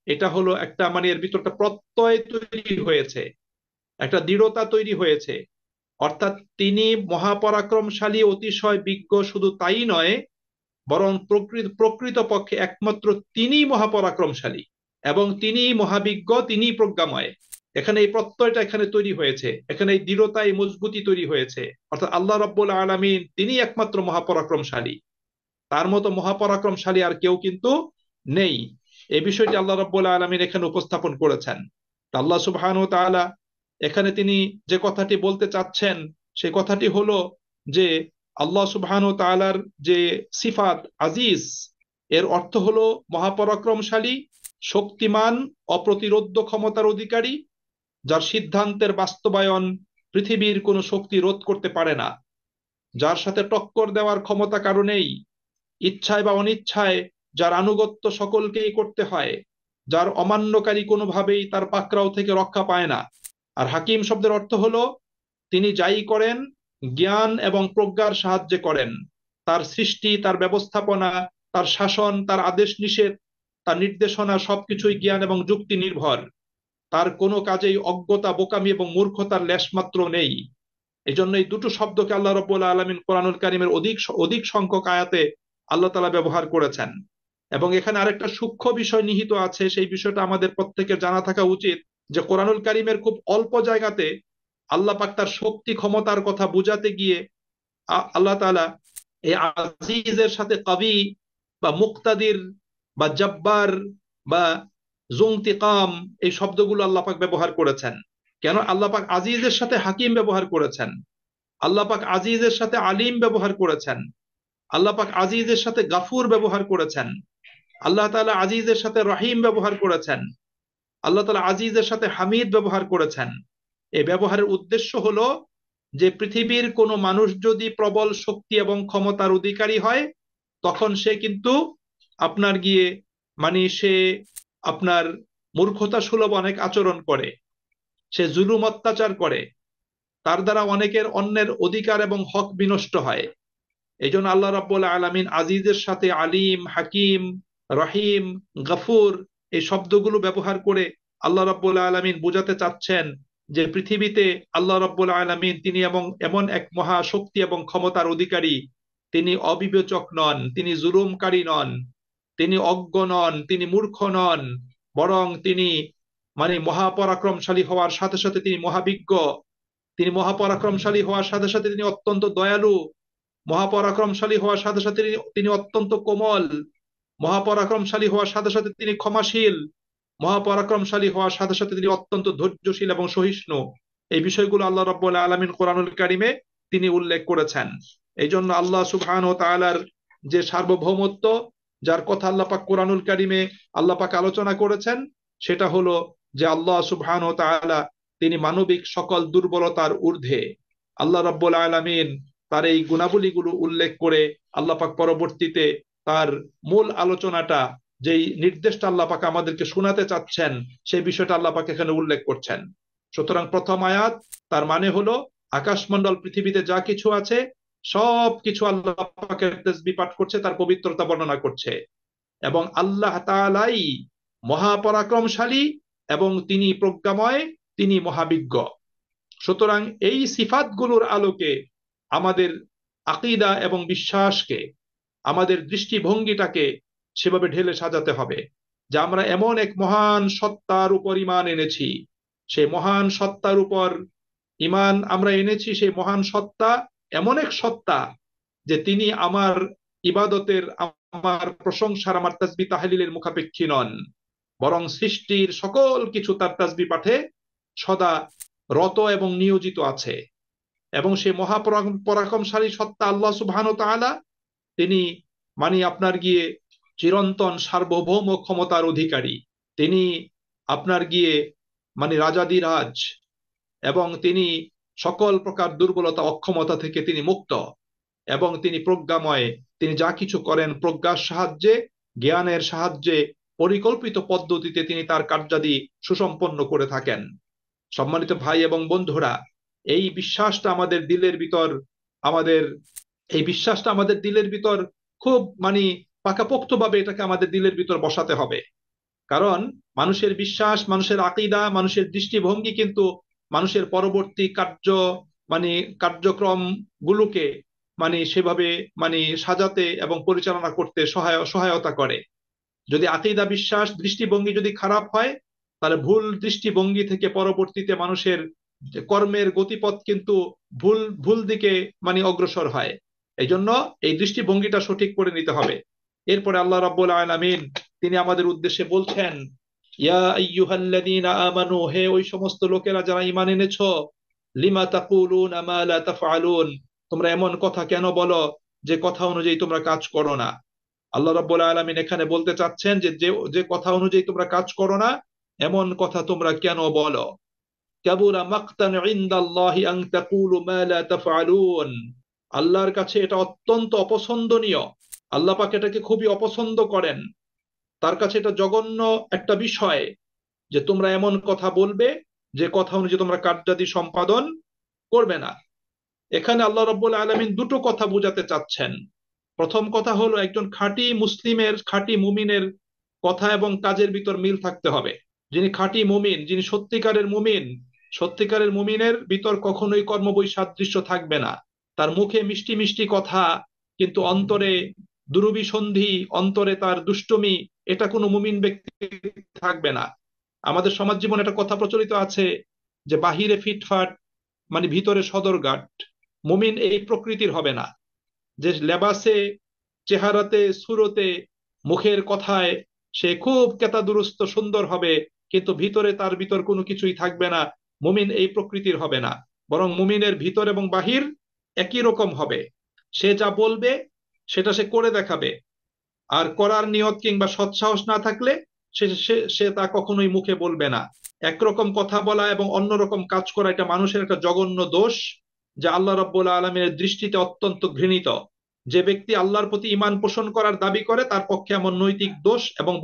এটা হলো একটা মানে এর ভিতরটা প্রত্যয় তৈরি হয়েছে, একটা দৃঢ়তা তৈরি হয়েছে। অর্থাৎ তিনি মহাপরাক্রমশালী, অতিশয় বিজ্ঞ, শুধু তাই নয়, বরং প্রকৃত পক্ষে একমাত্র তিনি মহাপরাক্রমশালী এবং তিনি মহাবিজ্ঞ, তিনি প্রজ্ঞাময়। এখানে এই প্রত্যয়টা এখানে তৈরি হয়েছে, এখানে এই দৃঢ়তা, এই মজবুতি তৈরি হয়েছে। অর্থাৎ আল্লাহ রাব্বুল আলামিন তিনি একমাত্র মহাপরাক্রমশালী, তার মতো মহাপরাক্রমশালী আর কেউ কিন্তু নেই। এই বিষয়টি আল্লাহ রাব্বুল আলামিন এখানে উপস্থাপন করেছেন। আল্লাহ সুবহানাহু ওয়া তাআলা এখানে তিনি যে কথাটি বলতে চাচ্ছেন, সেই কথাটি হলো যে আল্লাহ সুবহানাহু ওয়া তাআলার যে সিফাত আজিজ, এর অর্থ হলো মহাপরাক্রমশালী, শক্তিমান, অপ্রতিরোধ্য ক্ষমতার অধিকারী, যার সিদ্ধান্তের বাস্তবায়ন পৃথিবীর কোনো শক্তি রোধ করতে পারে না, যার সাথে টক্কর দেওয়ার ক্ষমতা কারো নেই, ইচ্ছায় বা অনিচ্ছায় যার আনুগত্য সকলকেই করতে হয়, যার অমান্যকারী কোনোভাবেই তার পাকড়াও থেকে রক্ষা পায় না। আর হাকিম শব্দের অর্থ হলো তিনি যাই করেন জ্ঞান এবং প্রজ্ঞার সাহায্যে করেন। তার সৃষ্টি, তার ব্যবস্থাপনা, তার শাসন, তার আদেশ নিষেধ, তার নির্দেশনা সবকিছুই জ্ঞান এবং যুক্তি নির্ভর। তার কোনো কাজেই অজ্ঞতা, বোকামি এবং মূর্খতার লেশমাত্র নেই। এই জন্য এই দুটো শব্দকে আল্লাহ রাব্বুল আলামিন কোরআনুল কারীমের অধিক অধিক সংখ্যক আয়াতে আল্লাহ তাআলা ব্যবহার করেছেন। এবং এখানে আরেকটা সূক্ষ্ম বিষয় নিহিত আছে, সেই বিষয়টা আমাদের প্রত্যেকের জানা থাকা উচিত, যে কোরআনুল কারীমের খুব অল্প জায়গাতে আল্লাহ পাক তার শক্তি ক্ষমতার কথা বুঝাতে গিয়ে আল্লাহ তাআলা এই আজিজের সাথে কবি বা মুক্তাদির বা জব্বার বা জুনতিকাম, এই শব্দগুলো আল্লাহ পাক ব্যবহার করেছেন। কেন আল্লাহ পাক আজিজের সাথে হাকিম ব্যবহার করেছেন, আল্লাহ পাক আজিজের সাথে আলিম ব্যবহার করেছেন, আল্লাহ পাক আজিজের সাথে গাফুর ব্যবহার করেছেন, আল্লাহ তাআলা আজিজের সাথে রহিম ব্যবহার করেছেন, আল্লাহ তাআলা আজিজের সাথে হামিদ ব্যবহার করেছেন। এই ব্যবহারের উদ্দেশ্য হলো যে পৃথিবীর কোনো মানুষ যদি প্রবল শক্তি এবং ক্ষমতার অধিকারী হয়, তখন সে কিন্তু আপনার গিয়ে মানে সে আপনার মূর্খতা সুলভ অনেক আচরণ করে, সে জুলুম অত্যাচার করে, তার দ্বারা অনেকের অন্যের অধিকার এবং হক বিনষ্ট হয়। এই জন্য আল্লাহ রাব্বুল আলামিন আজিজের সাথে আলিম, হাকিম, রহিম, গফুর এই শব্দগুলো ব্যবহার করে আল্লাহ রাব্বুল আলামিন বোঝাতে চাচ্ছেন যে পৃথিবীতে আল্লাহ রাব্বুল আলামিন তিনি এবং এমন এক মহা শক্তি এবং ক্ষমতার অধিকারী, তিনি অবিবেচক নন, তিনি জুলুমকারী নন, তিনি অজ্ঞ নন, তিনি মূর্খ নন, বরং তিনি মহাপরাক্রমশালী হওয়ার সাথে সাথে তিনি মহাবিজ্ঞ, তিনি মহাপরাক্রমশালী হওয়ার সাথে সাথে তিনি অত্যন্ত দয়ালু, মহাপরাক্রমশালী হওয়ার সাথে সাথে তিনি অত্যন্ত কোমল, মহাপরাক্রমশালী হওয়ার সাথে সাথে তিনি ক্ষমাশীল, মহাপরাক্রমশালী হওয়ার সাথে সাথে তিনি অত্যন্ত ধৈর্যশীল এবং সহিষ্ণু। এই বিষয়গুলো আল্লাহ রাব্বুল আলামিন কোরআনুল কারিমে তিনি উল্লেখ করেছেন। এই জন্য আল্লাহ সুবহানাহু ওয়া তাআলার যে সার্বভৌমত্ব, যার কথা আল্লাহ পাক কোরআনুল কারিমে আল্লাহ পাক আলোচনা করেছেন, সেটা হলো যে আল্লাহ সুবহানাহু ওয়া তাআলা তিনি মানবিক সকল দুর্বলতার ঊর্ধ্বে। আল্লাহ রাব্বুল আলামিন তার এই গুণাবলীগুলো উল্লেখ করে আল্লাহ পাক পরবর্তীতে তার মূল আলোচনাটা, যেই নির্দেশটা আল্লাহ পাক আমাদেরকে শোনাতে চাচ্ছেন, সেই বিষয়টা আল্লাহ পাক এখানে উল্লেখ করছেন। সুতরাং প্রথম আয়াত, তার মানে হলো আকাশমণ্ডল পৃথিবীতে যা কিছু আছে সব কিছু আল্লাহ পাকের তাসবিহ পাঠ করছে, তার পবিত্রতা বর্ণনা করছে, এবং আল্লাহ তাআলাই মহাপরাক্রমশালী এবং তিনি প্রজ্ঞাময়, তিনি মহাবিজ্ঞ। সুতরাং এই সিফাতগুলোর আলোকে আমাদের আকীদা এবং বিশ্বাসকে, আমাদের দৃষ্টিভঙ্গিটাকে সেভাবে ঢেলে সাজাতে হবে যে আমরা এমন এক মহান সত্তার উপর ঈমান এনেছি, সেই মহান সত্তার উপর ঈমান আমরা এনেছি, সেই মহান সত্তা এমন এক সত্তা যে তিনি আমার ইবাদতের, আমার প্রশংসার, আমার তাসবিহ তাহলিলের মুখাপেক্ষী নন, বরং সৃষ্টির সকল কিছু তার তাসবিহ পাঠে সদা রত এবং নিয়োজিত আছে। এবং সেই মহাপরাক্রমশালী সত্তা আল্লাহ সুবহানাহু ওয়া তাআলা তিনি আপনার গিয়ে চিরন্তন সার্বভৌম ক্ষমতার অধিকারী, তিনি আপনার গিয়ে রাজাদিরাজ, এবং তিনি সকল প্রকার দুর্বলতা অক্ষমতা থেকে তিনি মুক্ত, এবং তিনি প্রজ্ঞাময়, তিনি যা কিছু করেন প্রজ্ঞার সাহায্যে, জ্ঞানের সাহায্যে, পরিকল্পিত পদ্ধতিতে তিনি তার কার্যাদি সুসম্পন্ন করে থাকেন। সম্মানিত ভাই এবং বন্ধুরা, এই বিশ্বাসটা আমাদের দিলের ভিতর, আমাদের এই বিশ্বাসটা আমাদের দিলের ভিতর খুব পাকাপোক্ত ভাবে এটাকে আমাদের দিলের ভিতর বসাতে হবে। কারণ মানুষের বিশ্বাস, মানুষের আকীদা, মানুষের দৃষ্টিভঙ্গি কিন্তু মানুষের পরবর্তী কার্যক্রম গুলোকে সেভাবে সাজাতে এবং পরিচালনা করতে সহায়তা করে। যদি আকীদা, বিশ্বাস, দৃষ্টিভঙ্গি যদি খারাপ হয়, তাহলে ভুল দৃষ্টিভঙ্গি থেকে পরবর্তীতে মানুষের কর্মের গতিপথ কিন্তু ভুল ভুল দিকে অগ্রসর হয়। এই জন্য এই দৃষ্টিভঙ্গিটা সঠিক করে নিতে হবে। এরপরে আল্লাহ রাব্বুল আলামিন তিনি আমাদের উদ্দেশ্যে বলছেন, ইয়া আইয়ুহাল্লাযীনা আমানু, হে ওই সমস্ত লোকেরা যারা ঈমান এনেছো, লিমা তাকুলুনা মা লা তাফআলুন, তোমরা এমন কথা কেন বলো যে কথা অনুযায়ী তোমরা কাজ করো না। আল্লাহ রাব্বুল আলামিন এখানে বলতে চাচ্ছেন যে যে কথা অনুযায়ী তোমরা কাজ করো না, এমন কথা তোমরা কেন বলো। কাবুরা মাকতান ইনদাল্লাহি আন তাকুলু মা লা তাফআলুন, আল্লাহর কাছে এটা অত্যন্ত অপছন্দনীয়, আল্লাহ পাক এটাকে খুবই অপছন্দ করেন, তার কাছে এটা জঘন্য একটা বিষয় যে তোমরা এমন কথা বলবে যে কথা অনুযায়ী তোমরা কার্যাদি সম্পাদন করবে না। এখানে আল্লাহ রাব্বুল আলামিন দুটো কথা বোঝাতে চাচ্ছেন। প্রথম কথা হলো একজন খাঁটি মুসলিমের, খাঁটি মুমিনের কথা এবং কাজের ভিতর মিল থাকতে হবে। যিনি খাঁটি মুমিন, যিনি সত্যিকারের মুমিন, সত্যিকারের মুমিনের ভিতর কখনোই কর্মবৈসাদৃশ্য থাকবে না। তার মুখে মিষ্টি মিষ্টি কথা, কিন্তু অন্তরে দুরভিসন্ধি, অন্তরে তার দুষ্টমি, এটা কোনো মুমিন ব্যক্তি থাকবে না। আমাদের সমাজ জীবনে একটা কথা প্রচলিত আছে যে বাহিরে ফিটফাট ভিতরে সদরঘাট। মুমিন এই প্রকৃতির হবে না, যে লেবাসে, চেহারাতে, সুরতে, মুখের কথায় সে খুব কেতাদুরস্ত সুন্দর হবে, কিন্তু ভিতরে তার ভিতর কোনো কিছুই থাকবে না। মুমিন এই প্রকৃতির হবে না, বরং মুমিনের ভিতর এবং বাহির একই রকম হবে। সে যা বলবে সেটা সে করে দেখাবে, আর করার নিয়ত কিংবা সৎসাহস না থাকলে সে সে তা কখনোই মুখে বলবে না। একরকম কথা বলা এবং অন্যরকম কাজ করা, এটা মানুষের একটা জঘন্য দোষ, যা আল্লাহ রাব্বুল আলামিনের দৃষ্টিতে অত্যন্ত ঘৃণিত। যে ব্যক্তি আল্লাহর প্রতি ঈমান পোষণ করার দাবি করে, তার পক্ষে এমন নৈতিক দোষ এবং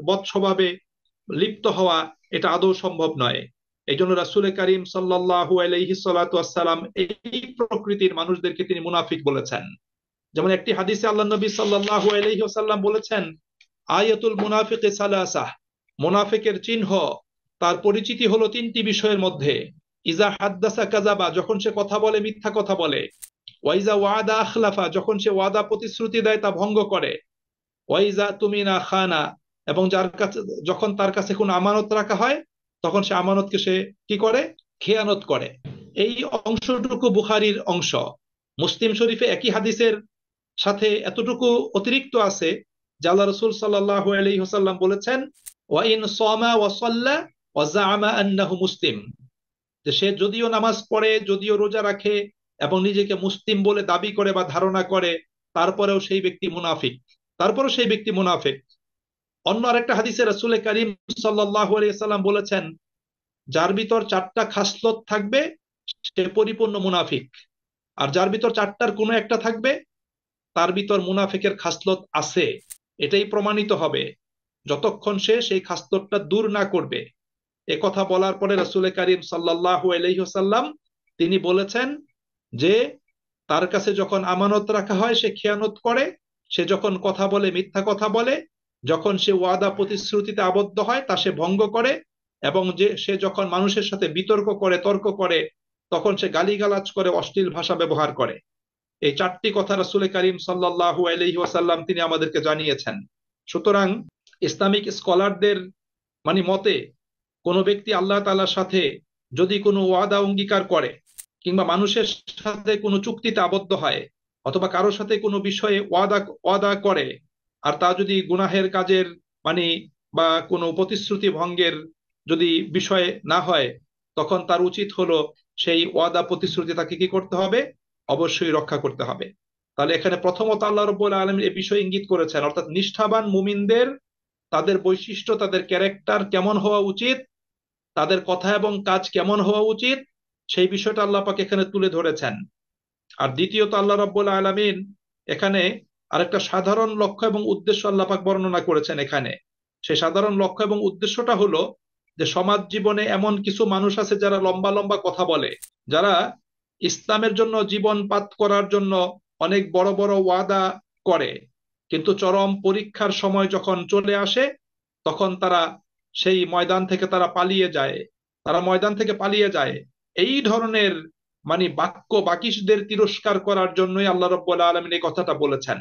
বদ স্বভাবে লিপ্ত হওয়া এটা আদৌ সম্ভব নয়। এই জন্য রাসূল করিম সাল্লাল্লাহু আলাইহি সাল্লাতু ওয়াসসালাম এই প্রকৃতির মানুষদেরকে তিনি মুনাফিক বলেছেন। যেমন একটি হাদিসে আল্লাহ নবী সাল্লাল্লাহু আলাইহি ওয়াসাল্লাম বলেছেন, আয়াতুল মুনাফিকি সালাসা, মুনাফিকের চিহ্ন তার পরিচিতি হলো তিনটি বিষয়ের মধ্যে: ইজা হাদ্দাসা কাযাবা, যখন সে কথা বলে মিথ্যা কথা বলে; ওয়াইজা ওয়াদা আখলাফা, যখন সে ওয়াদা প্রতিশ্রুতি দেয় তা ভঙ্গ করে; ওয়াইজা তুমিনা খানা, এবং যার কাছে যখন তার কাছে কোনো আমানত রাখা হয় তখন সে আমানতকে সে কি করে, খেয়ানত করে। এই অংশটুকু বুখারীর অংশ। মুসলিম শরীফে একই হাদিসের সাথে এতটুকু অতিরিক্ত আছে যে আল্লাহ রাসূল সাল্লাল্লাহু আলাইহি ওয়াসাল্লাম বলেছেন, ওয়া ইন সামা ওয়া সাল্লা ওয়া জাআমা আন্নাহু মুসলিম, যে সে যদিও নামাজ পড়ে, যদিও রোজা রাখে এবং নিজেকে মুসলিম বলে দাবি করে বা ধারণা করে, তারপরেও সেই ব্যক্তি মুনাফিক, তারপরেও সেই ব্যক্তি মুনাফিক। অন্য আরেকটা হাদিসে রাসূল করিম সাল্লাল্লাহু আলাইহি ওয়াসাল্লাম বলেছেন, যার ভিতর চারটা খাসলত থাকবে সে পরিপূর্ণ মুনাফিক, আর যার ভিতর চারটার কোনো একটা থাকবে তার ভিতর মুনাফিকের খাসলত আছে। এটাই প্রমাণিত হবে যতক্ষণ সে সেই খাসলতটা দূর না করবে। এ কথা বলার পরে রাসূল করিম সাল্লাল্লাহু আলাইহি ওয়াসাল্লাম তিনি বলেছেন যে তার কাছে যখন আমানত রাখা হয় সে খেয়ানত করে, সে যখন কথা বলে মিথ্যা কথা বলে, যখন সে ওয়াদা প্রতিশ্রুতিতে আবদ্ধ হয় তা সে ভঙ্গ করে, এবং যে সে যখন মানুষের সাথে বিতর্ক করে, তর্ক করে, তখন সে গালিগালাজ করে, অশ্লীল ভাষা ব্যবহার করে। এই চারটি কথা রাসূল করিম সাল্লাল্লাহু আলাইহি ওয়াসাল্লাম তিনি আমাদেরকে জানিয়েছেন। সুতরাং ইসলামিক স্কলারদের মতে কোনো ব্যক্তি আল্লাহ তাআলার সাথে যদি কোনো ওয়াদা অঙ্গীকার করে, কিংবা মানুষের সাথে কোনো চুক্তিতে আবদ্ধ হয়, অথবা কারোর সাথে কোনো বিষয়ে ওয়াদা ওয়াদা করে, আর তা যদি গুনাহের কাজের মানে বা কোনো প্রতিশ্রুতি ভঙ্গের যদি বিষয় না হয়, তখন তার উচিত হলো সেই ওয়াদা প্রতিশ্রুতি তাকে কি করতে হবে, অবশ্যই রক্ষা করতে হবে। তাহলে এখানে প্রথমত আল্লাহ রাব্বুল আলামিন এই বিষয়ে ইঙ্গিত করেছেন, অর্থাৎ নিষ্ঠাবান মুমিনদের তাদের বৈশিষ্ট্য, তাদের ক্যারেক্টার কেমন হওয়া উচিত, তাদের কথা এবং কাজ কেমন হওয়া উচিত, সেই বিষয়টা আল্লাহ পাক এখানে তুলে ধরেছেন। আর দ্বিতীয়ত আল্লাহ রাব্বুল আলামিন এখানে আরেকটা সাধারণ লক্ষ্য এবং উদ্দেশ্য আল্লাহ পাক বর্ণনা করেছেন এখানে। সেই সাধারণ লক্ষ্য এবং উদ্দেশ্যটা হলো যে সমাজ জীবনে এমন কিছু মানুষ আছে যারা লম্বা লম্বা কথা বলে, যারা ইসলামের জন্য জীবনপাত করার জন্য অনেক বড় বড় ওয়াদা করে, কিন্তু চরম পরীক্ষার সময় যখন চলে আসে তখন তারা সেই ময়দান থেকে তারা পালিয়ে যায়, তারা ময়দান থেকে পালিয়ে যায়। এই ধরনের বাক্য বাকিশদের তিরস্কার করার জন্যই আল্লাহ রাব্বুল আলামিন এই কথাটা বলেছেন,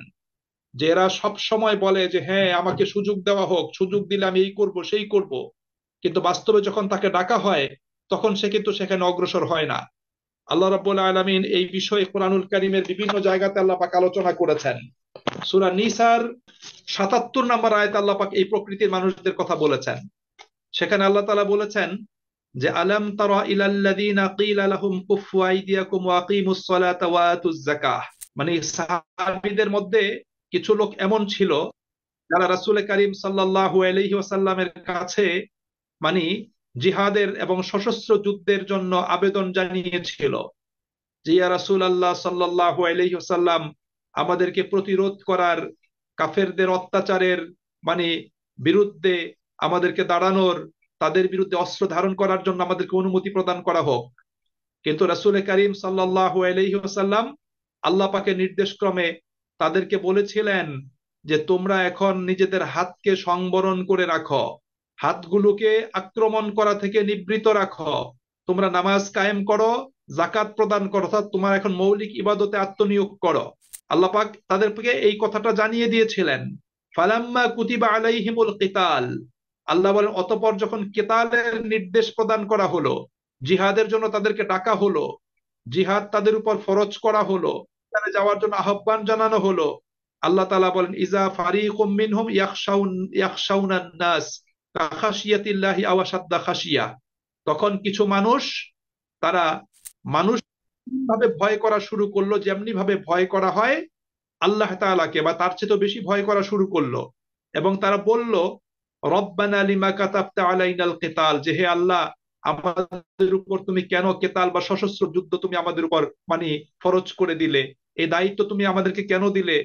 যে এরা সব সময় বলে যে হ্যাঁ আমাকে সুযোগ দেওয়া হোক, সুযোগ দিলে আমি এই করব সেই করব, কিন্তু বাস্তবে যখন তাকে ডাকা হয় তখন সে কিন্তু সেখানে অগ্রসর হয় না। আল্লাহ রাব্বুল আলামিন এই বিষয়ে কোরআনুল কারীমের বিভিন্ন জায়গাতে আল্লাহ পাক আলোচনা করেছেন। সূরা নিসার ৭৭ নম্বর আয়াতে আল্লাহ পাক এই প্রকৃতির মানুষদের কথা বলেছেন। সেখানে আল্লাহ তাআলা বলেছেন যে আলাম তারা ইলাল্লাযীনা ক্বিলা লাহুম কুফু আইদিয়াকুম ওয়া আকিমুস সালাতা ওয়া আতুজ যাকাহ, সাহাবীদের মধ্যে কিছু লোক এমন ছিল যারা রাসূল করিম সাল্লাল্লাহু আলাইহি ওয়াসাল্লামের কাছে মানে জিহাদের এবং সশস্ত্র যুদ্ধের জন্য আবেদন জানিয়েছিল যে ইয়া রাসূলুল্লাহ সাল্লাল্লাহু আলাইহি ওয়াসাল্লাম, আমাদেরকে প্রতিরোধ করার, কাফেরদের অত্যাচারের মানে বিরুদ্ধে আমাদেরকে দাঁড়ানোর, তাদের বিরুদ্ধে অস্ত্র ধারণ করার জন্য আমাদেরকে অনুমতি প্রদান করা হোক। কিন্তু রাসূল করিম সাল্লাল্লাহু আলাইহি ওয়াসাল্লাম আল্লাহ পাকের নির্দেশ ক্রমে তাদেরকে বলেছিলেন যে তোমরা এখন নিজেদের হাতকে সংবরণ করে রাখো, হাতগুলোকে আক্রমণ করা থেকে নিবৃত রাখো, তোমরা নামাজ কায়েম করো, যাকাত প্রদান করো, অর্থাৎ তোমরা এখন মৌলিক ইবাদতে আত্মনিয়োগ করো। আল্লাহ পাক তাদেরকে এই কথাটা জানিয়ে দিয়েছিলেন। ফালাম্মা কুতিবা আলাইহিমুল কিতাল, আল্লাহ বলেন অতঃপর যখন কিতালের নির্দেশ প্রদান করা হলো, জিহাদের জন্য তাদেরকে ডাকা হলো, জিহাদ তাদের উপর ফরজ করা হলো, সেখানে যাওয়ার জন্য আহ্বান জানানো হলো, আল্লাহ তাআলা বলেন ইজা ফারিকুম মিনহুম ইয়াখশাউনান নাস কাখাশিয়াতিল্লাহি আও আশাদ্দা খাশিয়া, তখন কিছু মানুষ তারা মানুষ ভাবে ভয় করা শুরু করলো, যেমনি ভাবে ভয় করা হয় আল্লাহ তাআলাকে, বা তার চেয়ে তো বেশি ভয় করা শুরু করলো। এবং তারা বলল রব্বানা লিমা কাতাবতা আলাইনাল কিতাল, যে হে আল্লাহ, আমাদের উপর তুমি কেন কেতাল বা সশস্ত্র যুদ্ধ তুমি আমাদের উপর ফরজ করে দিলে, এই দায়িত্ব তুমি আমাদেরকে কেন দিলে?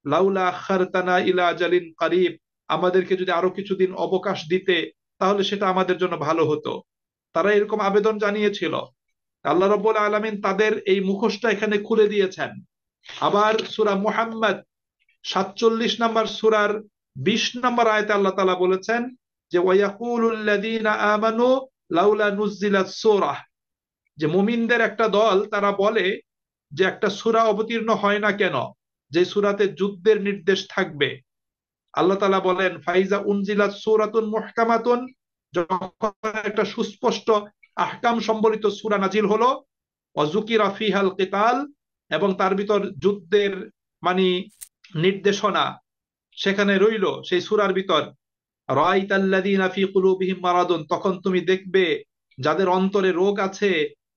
লাউলা আখারতানা ইলা আজালিন কারিব, আমাদেরকে যদি আরো কিছুদিন অবকাশ দিতে তাহলে সেটা আমাদের জন্য ভালো হতো। তারা এরকম আবেদন জানিয়েছিল। আল্লাহ রাব্বুল আলামিন তাদের এই মুখোশটা এখানে খুলে দিয়েছেন। আবার সূরা মুহাম্মদ ৪৭ নম্বর সূরার ২০ নম্বর আয়াতে আল্লাহ তাআলা বলেছেন যে ওয়ায়াকুলুল্লাযীনা আমানু লাউলা নুজ্জিলাত সূরাহ, যে মুমিনদের একটা দল তারা বলে যে একটা সূরা অবতীর্ণ হয় না কেন, যে সূরাতে যুদ্ধের নির্দেশ থাকবে। আল্লাহ তাআলা বলেন ফাইজা উনজিলাত সূরাতুন মুহকামাতুন, যখন একটা সুস্পষ্ট আহকাম সম্বলিত সূরা নাজিল হলো, ওয়াযুকিরা ফিহাল কিতাল, এবং তার ভিতর যুদ্ধের মানে নির্দেশনা সেখানে রইল সেই সূরার ভিতর, রাআইতাল্লাযীনা ফি কুলুবিহিম মারাদুন, তখন তুমি দেখবে যাদের অন্তরে রোগ আছে,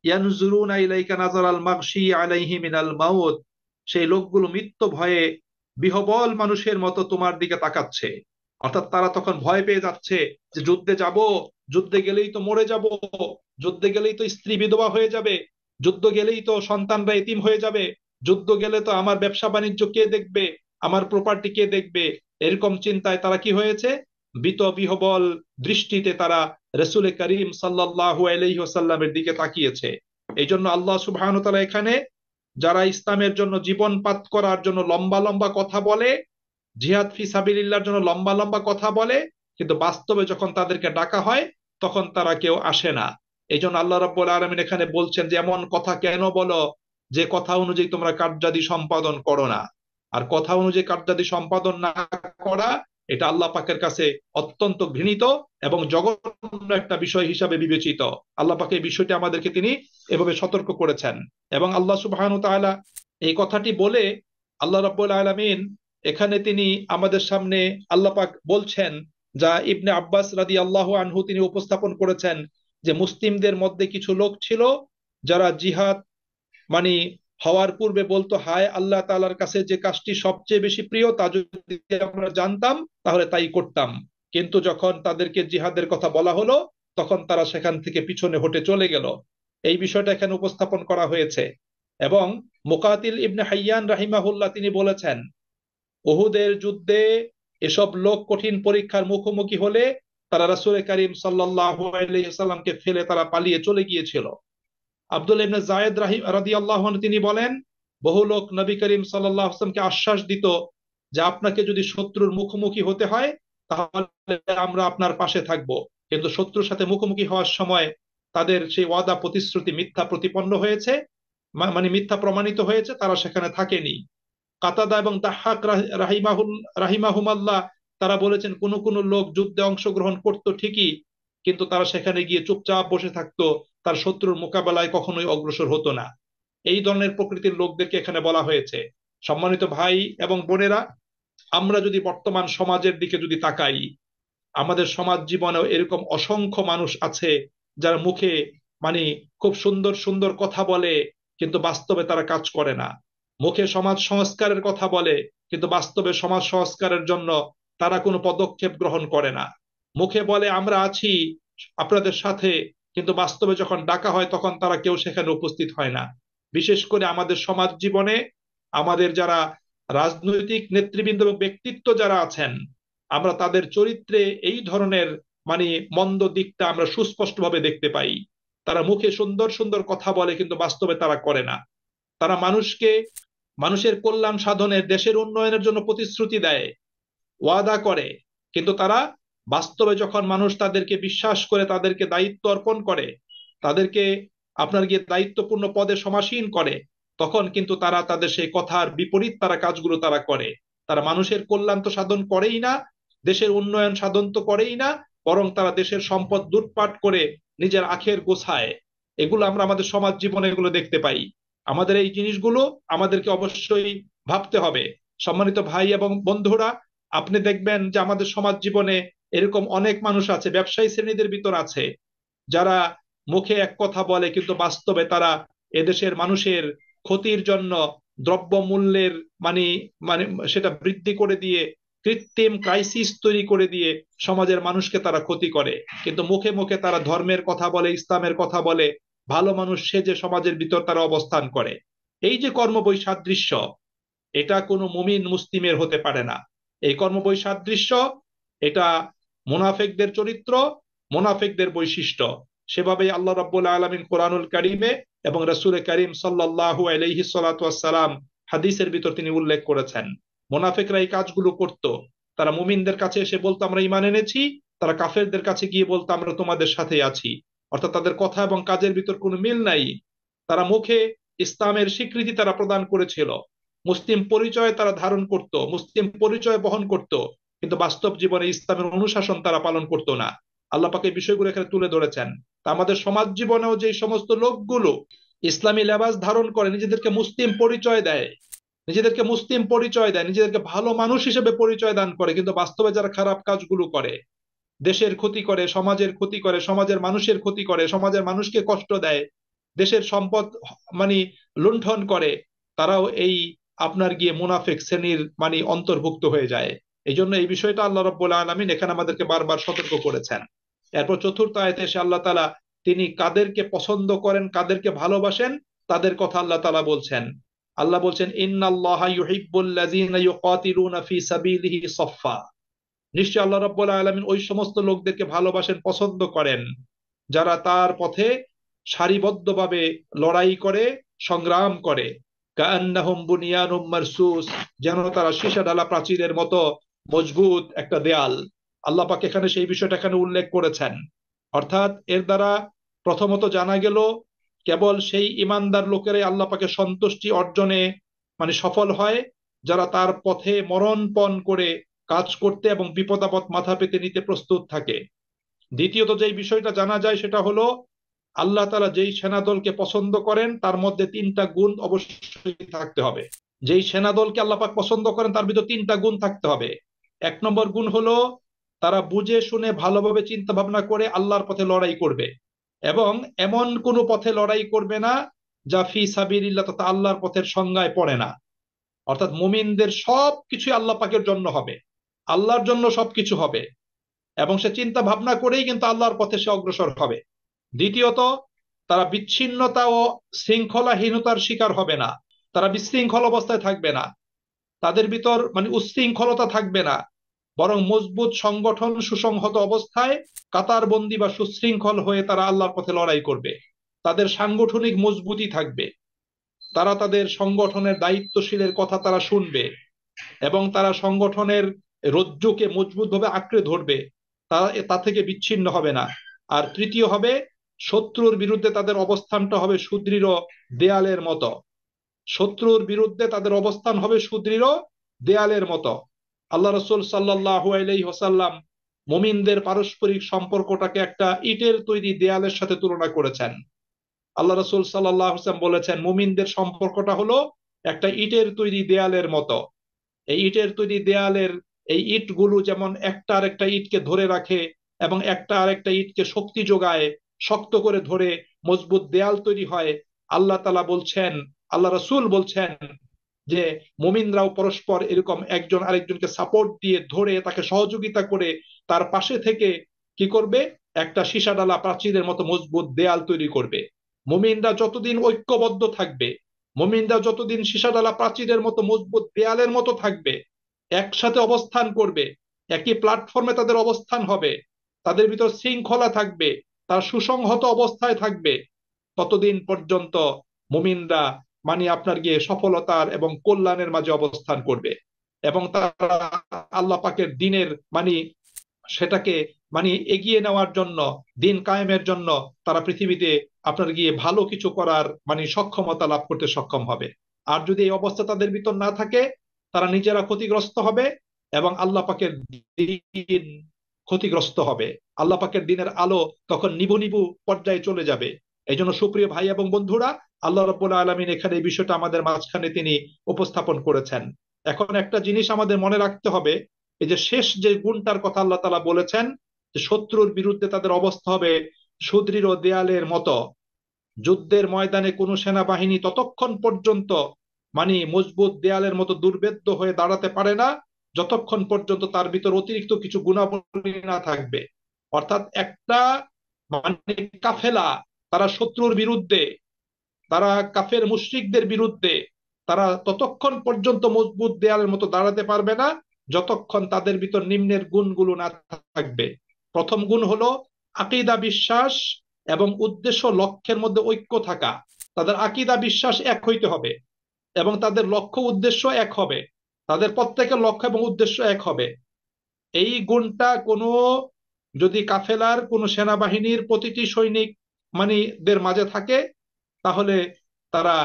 ইয়ানজুরুনা ইলাইকা নাজারাল মাগশী আলাইহি মিনাল মাউত, সেই লোকগুলো মৃত্যু ভয়ে বিহবল মানুষের মতো তোমার দিকে তাকাচ্ছে। অর্থাৎ তারা তখন ভয় পেয়ে যাচ্ছে যে যুদ্ধে যাব, যুদ্ধে গেলেই তো মরে যাব, যুদ্ধে গেলেই তো স্ত্রী বিধবা হয়ে যাবে, যুদ্ধ গেলেই তো সন্তানরা এতিম হয়ে যাবে, যুদ্ধ গেলে তো আমার ব্যবসা বাণিজ্য কে দেখবে, আমার প্রপার্টি কে দেখবে। এরকম চিন্তায় তারা কি হয়েছে, বিত বিহবল দৃষ্টিতে তারা রসুল করিম সাল্লাল্লাহু আলাইহি ওয়াসাল্লামের দিকে তাকিয়েছে। এই জন্য আল্লাহ সুবহানাহু ওয়া তাআলা এখানে যারা ইসলামের জন্য জীবন পাত করার জন্য লম্বা লম্বা কথা বলে, জিহাদ ফি সাবিলিল্লাহর জন্য লম্বা লম্বা কথা বলে, কিন্তু বাস্তবে যখন তাদেরকে ডাকা হয় তখন তারা কেউ আসে না। এই জন্য আল্লাহ রাব্বুল আলামিন এখানে বলছেন যে এমন কথা কেন বলো যে কথা অনুযায়ী তোমরা কার্যাদি সম্পাদন করো না। আর কথা অনুযায়ী কার্যাদি সম্পাদন না করা, এটা আল্লাহ পাকের কাছে অত্যন্ত ঘৃণিত এবং জঘন্য একটা বিষয় হিসাবে বিবেচিত। আল্লাহ পাক এই বিষয়টি আমাদেরকে তিনি এভাবে সতর্ক করেছেন। এবং আল্লাহ সুবহানাহু ওয়া তাআলা এই কথাটি বলে আল্লাহ রাব্বুল আলামিন এখানে তিনি আমাদের সামনে আল্লাহ পাক বলছেন, যা ইবনে আব্বাস রাদিয়াল্লাহু আনহু তিনি উপস্থাপন করেছেন, যে মুসলিমদের মধ্যে কিছু লোক ছিল যারা জিহাদ মানে হওয়ার পূর্বে বলতো, হায় আল্লাহ তাআলার কাছে যে কাজটি সবচেয়ে বেশি প্রিয় তা যদি আমরা জানতাম তাহলে তাই করতাম, কিন্তু যখন তাদেরকে জিহাদের কথা বলা হলো তখন তারা সেখান থেকে পিছনে হটে চলে গেল। এই বিষয়টা এখানে উপস্থাপন করা হয়েছে। এবং মুকাতিল ইবনে হাইয়ান রাহিমাহুল্লাহ তিনি বলেছেন, উহুদের যুদ্ধে এসব লোক কঠিন পরীক্ষার মুখোমুখি হলে তারা রাসূল করিম সাল্লাল্লাহু আলাইহি ওয়াসাল্লামকে ফেলে তারা পালিয়ে চলে গিয়েছিল। আব্দুল্লাহ ইবনে যায়েদ রাদিয়াল্লাহু আনহু তিনি বলেন, বহু লোক নবী করিম সাল্লাল্লাহু আলাইহি ওয়াসাল্লামকে আশ্বাস দিত যে আপনাকে যদি শত্রুর মুখোমুখি হতে হয় তাহলে আমরা আপনার পাশে থাকব, কিন্তু শত্রুর সাথে মুখোমুখি হওয়ার সময় তাদের সেই ওয়াদা প্রতিশ্রুতি মিথ্যা প্রতিপন্ন হয়েছে, মানে মিথ্যা প্রমাণিত হয়েছে, তারা সেখানে থাকেনি। কাতাদা এবং দাহহাক রাহিমাহুমাল্লাহ তারা বলেছেন, কোন কোন লোক যুদ্ধে অংশগ্রহণ করত ঠিকই, কিন্তু তারা সেখানে গিয়ে চুপচাপ বসে থাকতো, তার শত্রুর মোকাবেলায় কখনোই অগ্রসর হতো না। এই ধরনের প্রকৃতির লোকদেরকে এখানে বলা হয়েছে। সম্মানিত ভাই এবং বোনেরা, আমরা যদি বর্তমান সমাজের দিকে যদি তাকাই, আমাদের সমাজ জীবনেও এরকম অসংখ্য মানুষ আছে যারা মুখে মানে খুব সুন্দর সুন্দর কথা বলে, কিন্তু বাস্তবে তারা কাজ করে না। মুখে সমাজ সংস্কারের কথা বলে, কিন্তু বাস্তবে সমাজ সংস্কারের জন্য তারা কোনো পদক্ষেপ গ্রহণ করে না। মুখে বলে আমরা আছি আপনাদের সাথে, কিন্তু বাস্তবে যখন ডাকা হয় তখন তারা কেউ সেখানে উপস্থিত হয় না। বিশেষ করে আমাদের সমাজ জীবনে আমাদের যারা রাজনৈতিক নেতৃবৃন্দ এবং ব্যক্তিত্ব যারা আছেন, আমরা তাদের চরিত্রে এই ধরনের মানে মন্দ দিকটা আমরা সুস্পষ্টভাবে দেখতে পাই। তারা মুখে সুন্দর সুন্দর কথা বলে, কিন্তু বাস্তবে তারা করে না। তারা মানুষকে মানুষের কল্যাণ সাধনের, দেশের উন্নয়নের জন্য প্রতিশ্রুতি দেয়, ওয়াদা করে, কিন্তু তারা বাস্তবে যখন মানুষ তাদেরকে বিশ্বাস করে, তাদেরকে দায়িত্ব অর্পণ করে, তাদেরকে আপনার গিয়ে দায়িত্বপূর্ণ পদে সমাসীন করে, তখন কিন্তু তারা তাদের সেই কথার বিপরীত তারা কাজগুলো তারা করে। তারা মানুষের কল্যাণ তো সাধন করেই না, দেশের উন্নয়ন সাধন তো করেই না, বরং তারা দেশের সম্পদ লুটপাট করে নিজের আখের গোছায়। এগুলো আমরা আমাদের সমাজ জীবনে এগুলো দেখতে পাই। আমাদের এই জিনিসগুলো আমাদেরকে অবশ্যই ভাবতে হবে। সম্মানিত ভাই এবং বন্ধুরা, আপনি দেখবেন যে আমাদের সমাজ জীবনে এরকম অনেক মানুষ আছে, ব্যবসায়ী শ্রেণীদের ভিতর আছে, যারা মুখে এক কথা বলে কিন্তু বাস্তবে তারা এদেশের মানুষের ক্ষতির জন্য দ্রব্য মূল্যের মানে মানে সেটা বৃদ্ধি করে দিয়ে কৃত্রিম ক্রাইসিস তৈরি করে দিয়ে সমাজের মানুষকে তারা ক্ষতি করে। কিন্তু মুখে মুখে তারা ধর্মের কথা বলে, ইসলামের কথা বলে, ভালো মানুষ সেজে সমাজের ভিতর তারা অবস্থান করে। এই যে কর্মবৈসাদৃশ্য, এটা কোনো মুমিন মুসলিমের হতে পারে না। এই কর্মবৈসাদৃশ্য এটা মুনাফিকদের চরিত্র, মুনাফিকদের বৈশিষ্ট্য। সেভাবেই আল্লাহ রাব্বুল আলামিন কোরআনুল কারীমে এবং রাসূল করিম সাল্লাল্লাহু আলাইহি সাল্লাতু ওয়াসসালাম হাদিসের ভিতর তিনি উল্লেখ করেছেন। মুনাফিকরা এই কাজগুলো করত। তারা মুমিনদের কাছে এসে বলতো আমরা ঈমান এনেছি, তারা কাফেরদের কাছে গিয়ে বলতো আমরা তোমাদের সাথে আছি, অর্থাৎ তাদের কথা এবং কাজের ভিতর কোনো মিল নাই। তারা মুখে ইসলামের স্বীকৃতি তারা প্রদান করেছিল, মুসলিম পরিচয় তারা ধারণ করত, মুসলিম পরিচয় বহন করত, কিন্তু বাস্তব জীবনে ইসলামের অনুশাসন তারা পালন করতো না। আল্লাহ পাক এই বিষয়গুলো এখানে তুলে ধরেছেন। তা আমাদের সমাজ জীবনেও যে সমস্ত লোকগুলো ইসলামী লেবাস ধারণ করে নিজেদেরকে মুসলিম পরিচয় দেয়, নিজেদেরকে ভালো মানুষ হিসেবে পরিচয় দান করে, কিন্তু বাস্তবে যারা খারাপ কাজগুলো করে, দেশের ক্ষতি করে, সমাজের ক্ষতি করে, সমাজের মানুষের ক্ষতি করে, সমাজের মানুষকে কষ্ট দেয়, দেশের সম্পদ মানে লুণ্ঠন করে, তারাও এই আপনার গিয়ে মুনাফিক শ্রেণীর অন্তর্ভুক্ত হয়ে যায়। এই জন্য এই বিষয়টা আল্লাহ রাব্বুল আলামিন এখানে আমাদেরকে বারবার সতর্ক করেছেন। এরপর চতুর্থ আয়াতে এসে আল্লাহ তাআলা তিনি কাদেরকে পছন্দ করেন, কাদেরকে ভালোবাসেন, তাদের কথা আল্লাহ তাআলা বলছেন। আল্লাহ বলছেন ইন্নাল্লাহা ইউহিব্বুল্লাযীনা ইউকাতিলুনা ফী সাবিলিহি সাফফা, নিশ্চয় আল্লাহ রাব্বুল আলামিন ওই সমস্ত লোকদেরকে ভালোবাসেন, পছন্দ করেন, যারা তার পথে সারিবদ্ধভাবে লড়াই করে, সংগ্রাম করে। কাআন্নাহুম বুনিয়ানুম মারসুস, যেন তারা সীসা ঢালা প্রাচীরের মতো মজবুত একটা দেয়াল। আল্লাহ পাক এখানে সেই বিষয়টা এখানে উল্লেখ করেছেন। অর্থাৎ এর দ্বারা প্রথমত জানা গেল কেবল সেই ইমানদার লোকেরাই আল্লাহ পাকের সন্তুষ্টি অর্জনে সফল হয়, যারা তার পথে মরণপণ করে কাজ করতে এবং বিপদ আপদ মাথা পেতে নিতে প্রস্তুত থাকে। দ্বিতীয়ত যেই বিষয়টা জানা যায় সেটা হলো আল্লাহ তাআলা যেই সেনাদলকে পছন্দ করেন তার মধ্যে তিনটা গুণ অবশ্যই থাকতে হবে। যেই সেনাদলকে আল্লাহ পাক পছন্দ করেন তার ভিতর তিনটা গুণ থাকতে হবে। এক নম্বর গুণ হলো তারা বুঝে শুনে ভালোভাবে চিন্তা ভাবনা করে আল্লাহর পথে লড়াই করবে, এবং এমন কোন পথে লড়াই করবে না যা ফি সাবিলিল্লাহ তথা আল্লাহর পথের সংজ্ঞায় পড়ে না। অর্থাৎ মুমিনদের সবকিছু আল্লাহ পাকের জন্য হবে, আল্লাহর জন্য সবকিছু হবে, এবং সে চিন্তা ভাবনা করেই কিন্তু আল্লাহর পথে সে অগ্রসর হবে। দ্বিতীয়ত, তারা বিচ্ছিন্নতা ও শৃঙ্খলাহীনতার শিকার হবে না, তারা বিশৃঙ্খল অবস্থায় থাকবে না, তাদের ভিতর উচ্ছৃঙ্খলতা থাকবে না, বরং মজবুত সংগঠন সুসংহত অবস্থায় কাতারবন্দি বা সুশৃঙ্খল হয়ে তারা আল্লাহর পথে লড়াই করবে। তাদের সাংগঠনিক মজবুতি থাকবে, তারা তাদের সংগঠনের দায়িত্বশীলের কথা তারা শুনবে, এবং তারা সংগঠনের রজ্জুকে মজবুতভাবে আঁকড়ে ধরবে, তারা তা থেকে বিচ্ছিন্ন হবে না। আর তৃতীয় হবে, শত্রুর বিরুদ্ধে তাদের অবস্থানটা হবে সুদৃঢ় দেয়ালের মতো, শত্রুর বিরুদ্ধে তাদের অবস্থান হবে সুদৃঢ় দেয়ালের মতো। আল্লাহ রাসূল সাল্লাল্লাহু আলাইহি ওয়াসাল্লাম মুমিনদের পারস্পরিক সম্পর্কটাকে একটা ইটের তৈরি দেয়ালের সাথে তুলনা করেছেন। আল্লাহ রাসূল সাল্লাল্লাহু আলাইহি ওয়াসাল্লাম বলেছেন মুমিনদের সম্পর্কটা হলো একটা ইটের তৈরি দেয়ালের মতো। এই ইটের তৈরি দেয়ালের এই ইটগুলো যেমন একটা আরেকটা ইটকে ধরে রাখে এবং একটা আরেকটা ইটকে শক্তি যোগায়, শক্ত করে ধরে মজবুত দেয়াল তৈরি হয়, আল্লাহ তাআলা বলছেন, আল্লাহ রাসূল বলছেন যে মুমিনরাও পরস্পর এরকম একজন আরেকজনকে সাপোর্ট দিয়ে ধরে তাকে সহযোগিতা করে তার পাশে থেকে কি করবে, একটা সীসাডালা প্রাচীরের মতো মজবুত দেয়াল তৈরি করবে। মুমিনরা যতদিন ঐক্যবদ্ধ থাকবে, মুমিনরা যতদিন সীসাডালা প্রাচীরের মতো মজবুত দেয়ালের মতো থাকবে, একসাথে অবস্থান করবে, একই প্ল্যাটফর্মে তাদের অবস্থান হবে, তাদের ভিতর শৃঙ্খলা থাকবে, তার সুসংহত অবস্থায় থাকবে, ততদিন পর্যন্ত মুমিনরা আপনার গিয়ে সফলতার এবং কল্যাণের মাঝে অবস্থান করবে, এবং তারা আল্লাহ পাকের দিনের সেটাকে এগিয়ে নেওয়ার জন্য, দিন কায়েমের জন্য তারা পৃথিবীতে আপনার গিয়ে ভালো কিছু করার সক্ষমতা লাভ করতে সক্ষম হবে। আর যদি এই অবস্থা তাদের ভিতর না থাকে, তারা নিজেরা ক্ষতিগ্রস্ত হবে এবং আল্লাহ পাকের দিন ক্ষতিগ্রস্ত হবে। আল্লাহ পাকের দিনের আলো তখন নিভু নিভু পর্যায়ে চলে যাবে। এই জন্য সুপ্রিয় ভাই এবং বন্ধুরা, আল্লাহ রাব্বুল আলামিন এখানে এই বিষয়টা আমাদের মাঝখানে তিনি উপস্থাপন করেছেন। এখন একটা জিনিস আমাদের মনে রাখতে হবে, এই যে শেষ যে গুণটার কথা আল্লাহ তাআলা বলেছেন, যে শত্রুর বিরুদ্ধে তাদের অবস্থা হবে সুদৃঢ় দেয়ালের মতো। যুদ্ধের ময়দানে কোনো সেনাবাহিনী ততক্ষণ পর্যন্ত মজবুত দেয়ালের মতো দুর্ভেদ্য হয়ে দাঁড়াতে পারে না যতক্ষণ পর্যন্ত তার ভিতর অতিরিক্ত কিছু গুণাবলী না থাকবে। অর্থাৎ একটা কাফেলা, তারা শত্রুর বিরুদ্ধে, তারা কাফের মুশরিকদের বিরুদ্ধে তারা ততক্ষণ পর্যন্ত মজবুত দেয়ালের মতো দাঁড়াতে পারবে না যতক্ষণ তাদের ভিতর নিম্নের গুণগুলো না থাকবে। প্রথম গুণ হলো আকীদা, বিশ্বাস এবং উদ্দেশ্য লক্ষ্যের মধ্যে ঐক্য থাকা। তাদের আকীদা বিশ্বাস এক হইতে হবে এবং তাদের লক্ষ্য উদ্দেশ্য এক হবে, তাদের প্রত্যেকের লক্ষ্য এবং উদ্দেশ্য এক হবে। এই গুণটা কোনো যদি কাফেলার কোন সেনাবাহিনীর প্রতিটি সৈনিক মানে দের মাঝে থাকে, তাহলে তারা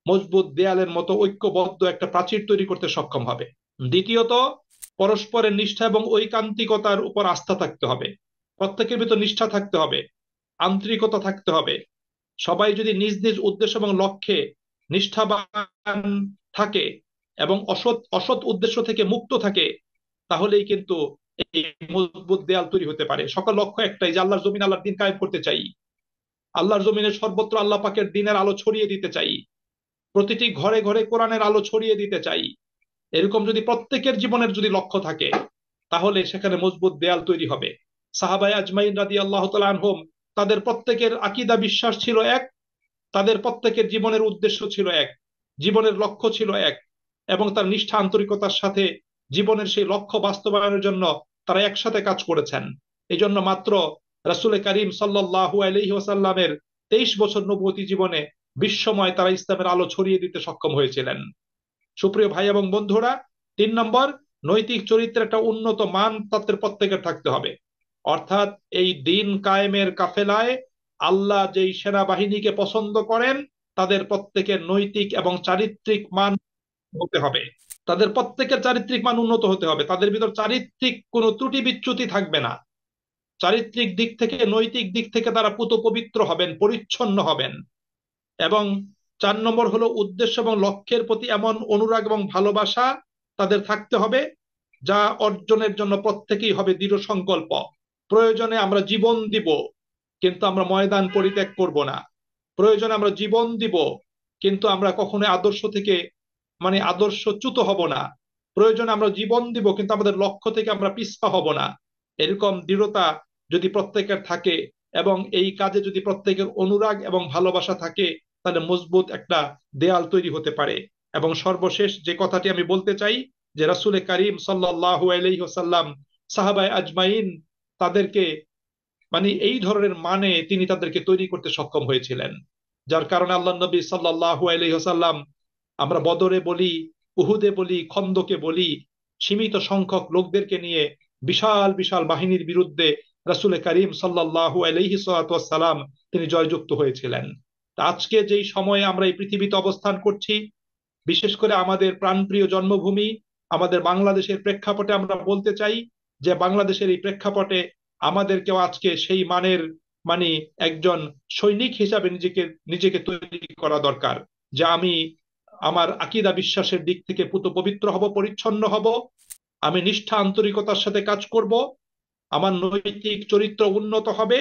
মজবুত দেয়ালের মতো ঐক্যবদ্ধ একটা প্রাচীর তৈরি করতে সক্ষম হবে। দ্বিতীয়ত, পরস্পরের নিষ্ঠা এবং ঐকান্তিকতার উপর আস্থা থাকতে হবে। প্রত্যেকের ভিতর নিষ্ঠা থাকতে হবে, আন্তরিকতা থাকতে হবে। সবাই যদি নিজ নিজ উদ্দেশ্য এবং লক্ষ্যে নিষ্ঠাবান থাকে এবং অসৎ অসৎ উদ্দেশ্য থেকে মুক্ত থাকে, তাহলেই কিন্তু এই মজবুত দেয়াল তৈরি হতে পারে। সকল লক্ষ্য একটাই, যে আল্লাহর জমিন, আল্লাহর দিন কায়েম করতে চাই। আল্লাহর জমিনে সর্বত্র আল্লাহ পাকের দিনের আলো ছড়িয়ে দিতে চাই। প্রতিটি ঘরে ঘরে কোরআনের আলো ছড়িয়ে দিতে চাই। এরকম যদি প্রত্যেকের জীবনের যদি লক্ষ্য থাকে, তাহলে সেখানে মজবুত দেয়াল তৈরি হবে। সাহাবায়ে আজমাইন রাদিয়াল্লাহু তাআলা আনহুম, তাদের প্রত্যেকের আকীদা বিশ্বাস ছিল এক, তাদের প্রত্যেকের জীবনের উদ্দেশ্য ছিল এক, জীবনের লক্ষ্য ছিল এক, এবং তার নিষ্ঠা আন্তরিকতার সাথে জীবনের সেই লক্ষ্য বাস্তবায়নের জন্য তারা একসাথে কাজ করেছেন। এই জন্য মাত্র রাসূল করিম সাল্লাল্লাহু আলাইহি ওয়াসাল্লামের 23 বছর নবুয়তি জীবনে বিশ্বময় তারা ইসলামের আলো ছড়িয়ে দিতে সক্ষম হয়েছিলেন। সুপ্রিয় ভাই এবং বন্ধুরা, 3 নম্বর, নৈতিক চরিত্রের একটা উন্নত মান তাদের প্রত্যেকের থাকতে হবে। অর্থাৎ এই দিন কায়েমের কাফেলায় আল্লাহ যেই সেনাবাহিনীকে পছন্দ করেন, তাদের প্রত্যেকের নৈতিক এবং চারিত্রিক মান হতে হবে। তাদের প্রত্যেকের চারিত্রিক মান উন্নত হতে হবে, তাদের ভিতর চারিত্রিক কোনো ত্রুটি বিচ্যুতি থাকবে না। চারিত্রিক দিক থেকে, নৈতিক দিক থেকে তারা পুত পবিত্র হবেন, পরিচ্ছন্ন হবেন। এবং 4 নম্বর হলো, উদ্দেশ্য এবং লক্ষ্যের প্রতি এমন অনুরাগ এবং ভালোবাসা তাদের থাকতে হবে, যা অর্জনের জন্য প্রত্যেকেই হবে দৃঢ় সংকল্প। প্রয়োজনে আমরা জীবন দিব, কিন্তু আমরা ময়দান পরিত্যাগ করব না। প্রয়োজনে আমরা জীবন দিব, কিন্তু আমরা কখনো আদর্শ থেকে আদর্শচ্যুত হব না। প্রয়োজনে আমরা জীবন দিব, কিন্তু আমাদের লক্ষ্য থেকে আমরা পিছপা হব না। এরকম দৃঢ়তা যদি প্রত্যেকের থাকে, এবং এই কাজে যদি প্রত্যেকের অনুরাগ এবং ভালোবাসা থাকে, তাহলে মজবুত একটা দেয়াল তৈরি হতে পারে। এবং সর্বশেষ যে কথাটি আমি বলতে চাই, যে রাসূল করিম সাল্লাল্লাহু আলাইহি ওয়াসাল্লাম সাহাবায়ে আজমাইন তাদেরকে এই ধরনের তিনি তাদেরকে তৈরি করতে সক্ষম হয়েছিলেন। যার কারণে আল্লাহ নবী সাল্লাল্লাহু আলাইহি ওয়াসাল্লাম, আমরা বদরে বলি, উহুদে বলি, খন্দকে বলি, সীমিত সংখ্যক লোকদেরকে নিয়ে বিশাল বিশাল বাহিনীর বিরুদ্ধে রাসূল করিম সাল্লাল্লাহু আলাইহি সাল্লাম তিনি জয়যুক্ত হয়েছিলেন। তা আজকে যেই সময়ে আমরা এই পৃথিবীতে অবস্থান করছি, বিশেষ করে আমাদের প্রাণপ্রিয় জন্মভূমি আমাদের বাংলাদেশের প্রেক্ষাপটে আমরা বলতে চাই, যে বাংলাদেশের এই প্রেক্ষাপটে আমাদেরকেও আজকে সেই মানের মানে একজন সৈনিক হিসাবে নিজেকে নিজেকে তৈরি করা দরকার। যে আমি আমার আকীদা বিশ্বাসের দিক থেকে পুত পবিত্র হব, পরিচ্ছন্ন হব, আমি নিষ্ঠা আন্তরিকতার সাথে কাজ করব, আমার নৈতিক চরিত্র উন্নত হবে,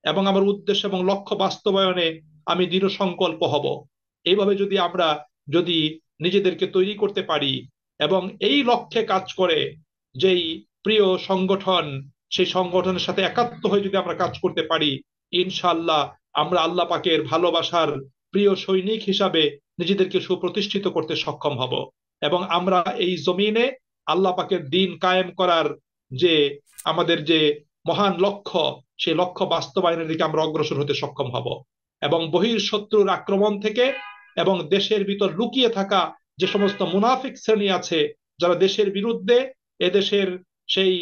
এবং আমার উদ্দেশ্য এবং লক্ষ্য বাস্তবায়নে আমি দৃঢ় সংকল্প হব। এইভাবে যদি আমরা যদি নিজেদেরকে তৈরি করতে পারি, এবং এই লক্ষ্যে কাজ করে যেই প্রিয় সংগঠন, সেই সংগঠনের সাথে একাত্ম হয়ে যদি আমরা কাজ করতে পারি, ইনশাআল্লাহ আমরা আল্লাহ পাকের ভালোবাসার প্রিয় সৈনিক হিসাবে নিজেদেরকে সুপ্রতিষ্ঠিত করতে সক্ষম হব। এবং আমরা এই জমিনে আল্লাহ পাকের দিন কায়েম করার যে আমাদের যে মহান লক্ষ্য, সেই লক্ষ্য বাস্তবায়নের দিকে আমরা অগ্রসর হতে সক্ষম হব। এবং বহিঃশত্রুর আক্রমণ থেকে এবং দেশের ভিতর লুকিয়ে থাকা যে সমস্ত মুনাফিক শ্রেণী আছে, যারা দেশের বিরুদ্ধে, এদেশের সেই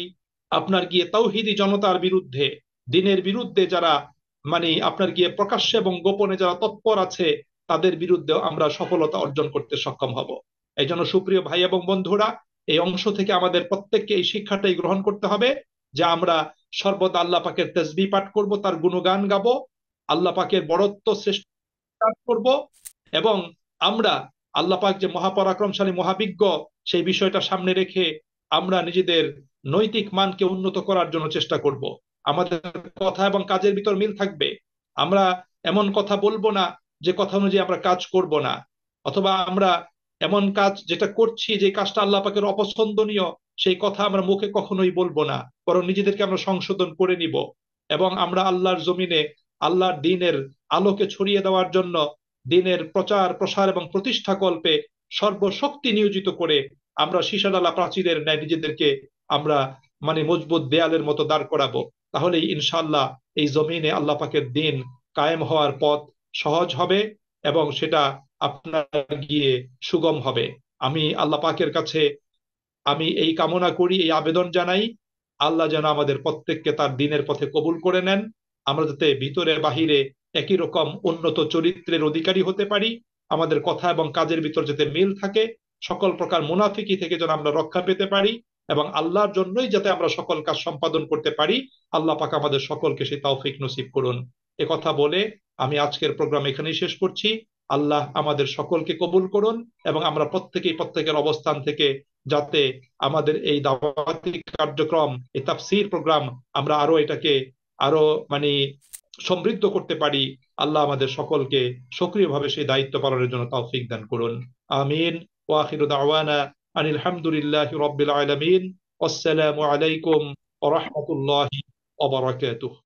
আপনার গিয়ে তাওহিদি জনতার বিরুদ্ধে, দিনের বিরুদ্ধে যারা আপনার গিয়ে প্রকাশ্যে এবং গোপনে যারা তৎপর আছে, তাদের বিরুদ্ধে আমরা সফলতা অর্জন করতে সক্ষম হব। এই জন্য সুপ্রিয় ভাই এবং বন্ধুরা, এই অংশ থেকে আমাদের প্রত্যেককে এই শিক্ষাটাই গ্রহণ করতে হবে, যে আমরা সর্বদা আল্লাহ পাকের তাসবিহ পাঠ করব, তার গুণগান গাবো, আল্লাহ পাকের বড়ত্ব শ্রেষ্ঠ করব, এবং আমরা আল্লাহ পাক যে মহাপরাক্রমশালী, মহাবিজ্ঞ, সেই বিষয়টা সামনে রেখে আমরা নিজেদের নৈতিক মানকে উন্নত করার জন্য চেষ্টা করব। আমাদের কথা এবং কাজের ভিতর মিল থাকবে। আমরা এমন কথা বলবো না যে কথা অনুযায়ী আমরা কাজ করব না, অথবা আমরা এমন কাজ যেটা করছি, যে কাজটা আল্লাহ পাকের অপছন্দনীয়, সেই কথা আমরা মুখে কখনোই বলবো না, বরং নিজেদেরকে আমরা সংশোধন করে নিব। এবং আমরা আল্লাহর জমিনে আল্লাহর দ্বীনের আলোকে ছড়িয়ে দেওয়ার জন্য, দ্বীনের প্রচার প্রসার এবং প্রতিষ্ঠা কল্পে সর্বশক্তি নিয়োজিত করে আমরা সীসাডালা প্রাচীরের ন্যায় নিজেদেরকে আমরা মজবুত দেয়ালের মতো দাঁড় করাবো। তাহলেই ইনশাআল্লাহ এই জমিনে আল্লাহ পাকের দ্বীন কায়েম হওয়ার পথ সহজ হবে, এবং সেটা আপনার গিয়ে সুগম হবে। আমি আল্লাহ পাকের কাছে আমি এই কামনা করি, এই আবেদন জানাই, আল্লাহ যেন আমাদের প্রত্যেককে তার দিনের পথে কবুল করে নেন, আমরা যাতে ভিতরে বাহিরে একই রকম উন্নত চরিত্রের অধিকারী হতে পারি, আমাদের কথা এবং কাজের ভিতর যাতে মিল থাকে, সকল প্রকার মুনাফিকি থেকে যেন আমরা রক্ষা পেতে পারি, এবং আল্লাহর জন্যই যাতে আমরা সকল কাজ সম্পাদন করতে পারি। আল্লাহ পাক আমাদের সকলকে সেই তৌফিক নসিব করুন। এ কথা বলে আমি আজকের প্রোগ্রাম এখানেই শেষ করছি। আল্লাহ আমাদের সকলকে কবুল করুন, এবং আমরা প্রত্যেকেই প্রত্যেকের অবস্থান থেকে যাতে আমাদের এই দাওয়াতি কার্যক্রম, এই তাফসীর প্রোগ্রাম, আমরা আরো এটাকে আরো মানে সমৃদ্ধ করতে পারি। আল্লাহ আমাদের সকলকে সক্রিয়ভাবে সেই দায়িত্ব পালনের জন্য তৌফিক দান করুন। আমিন। ওয়া আখিরু দাওয়ানা আনিল হামদুলিল্লাহি রাব্বিল আলামিন। আসসালামু আলাইকুম ওয়া রাহমাতুল্লাহি ওয়া বারাকাতুহু।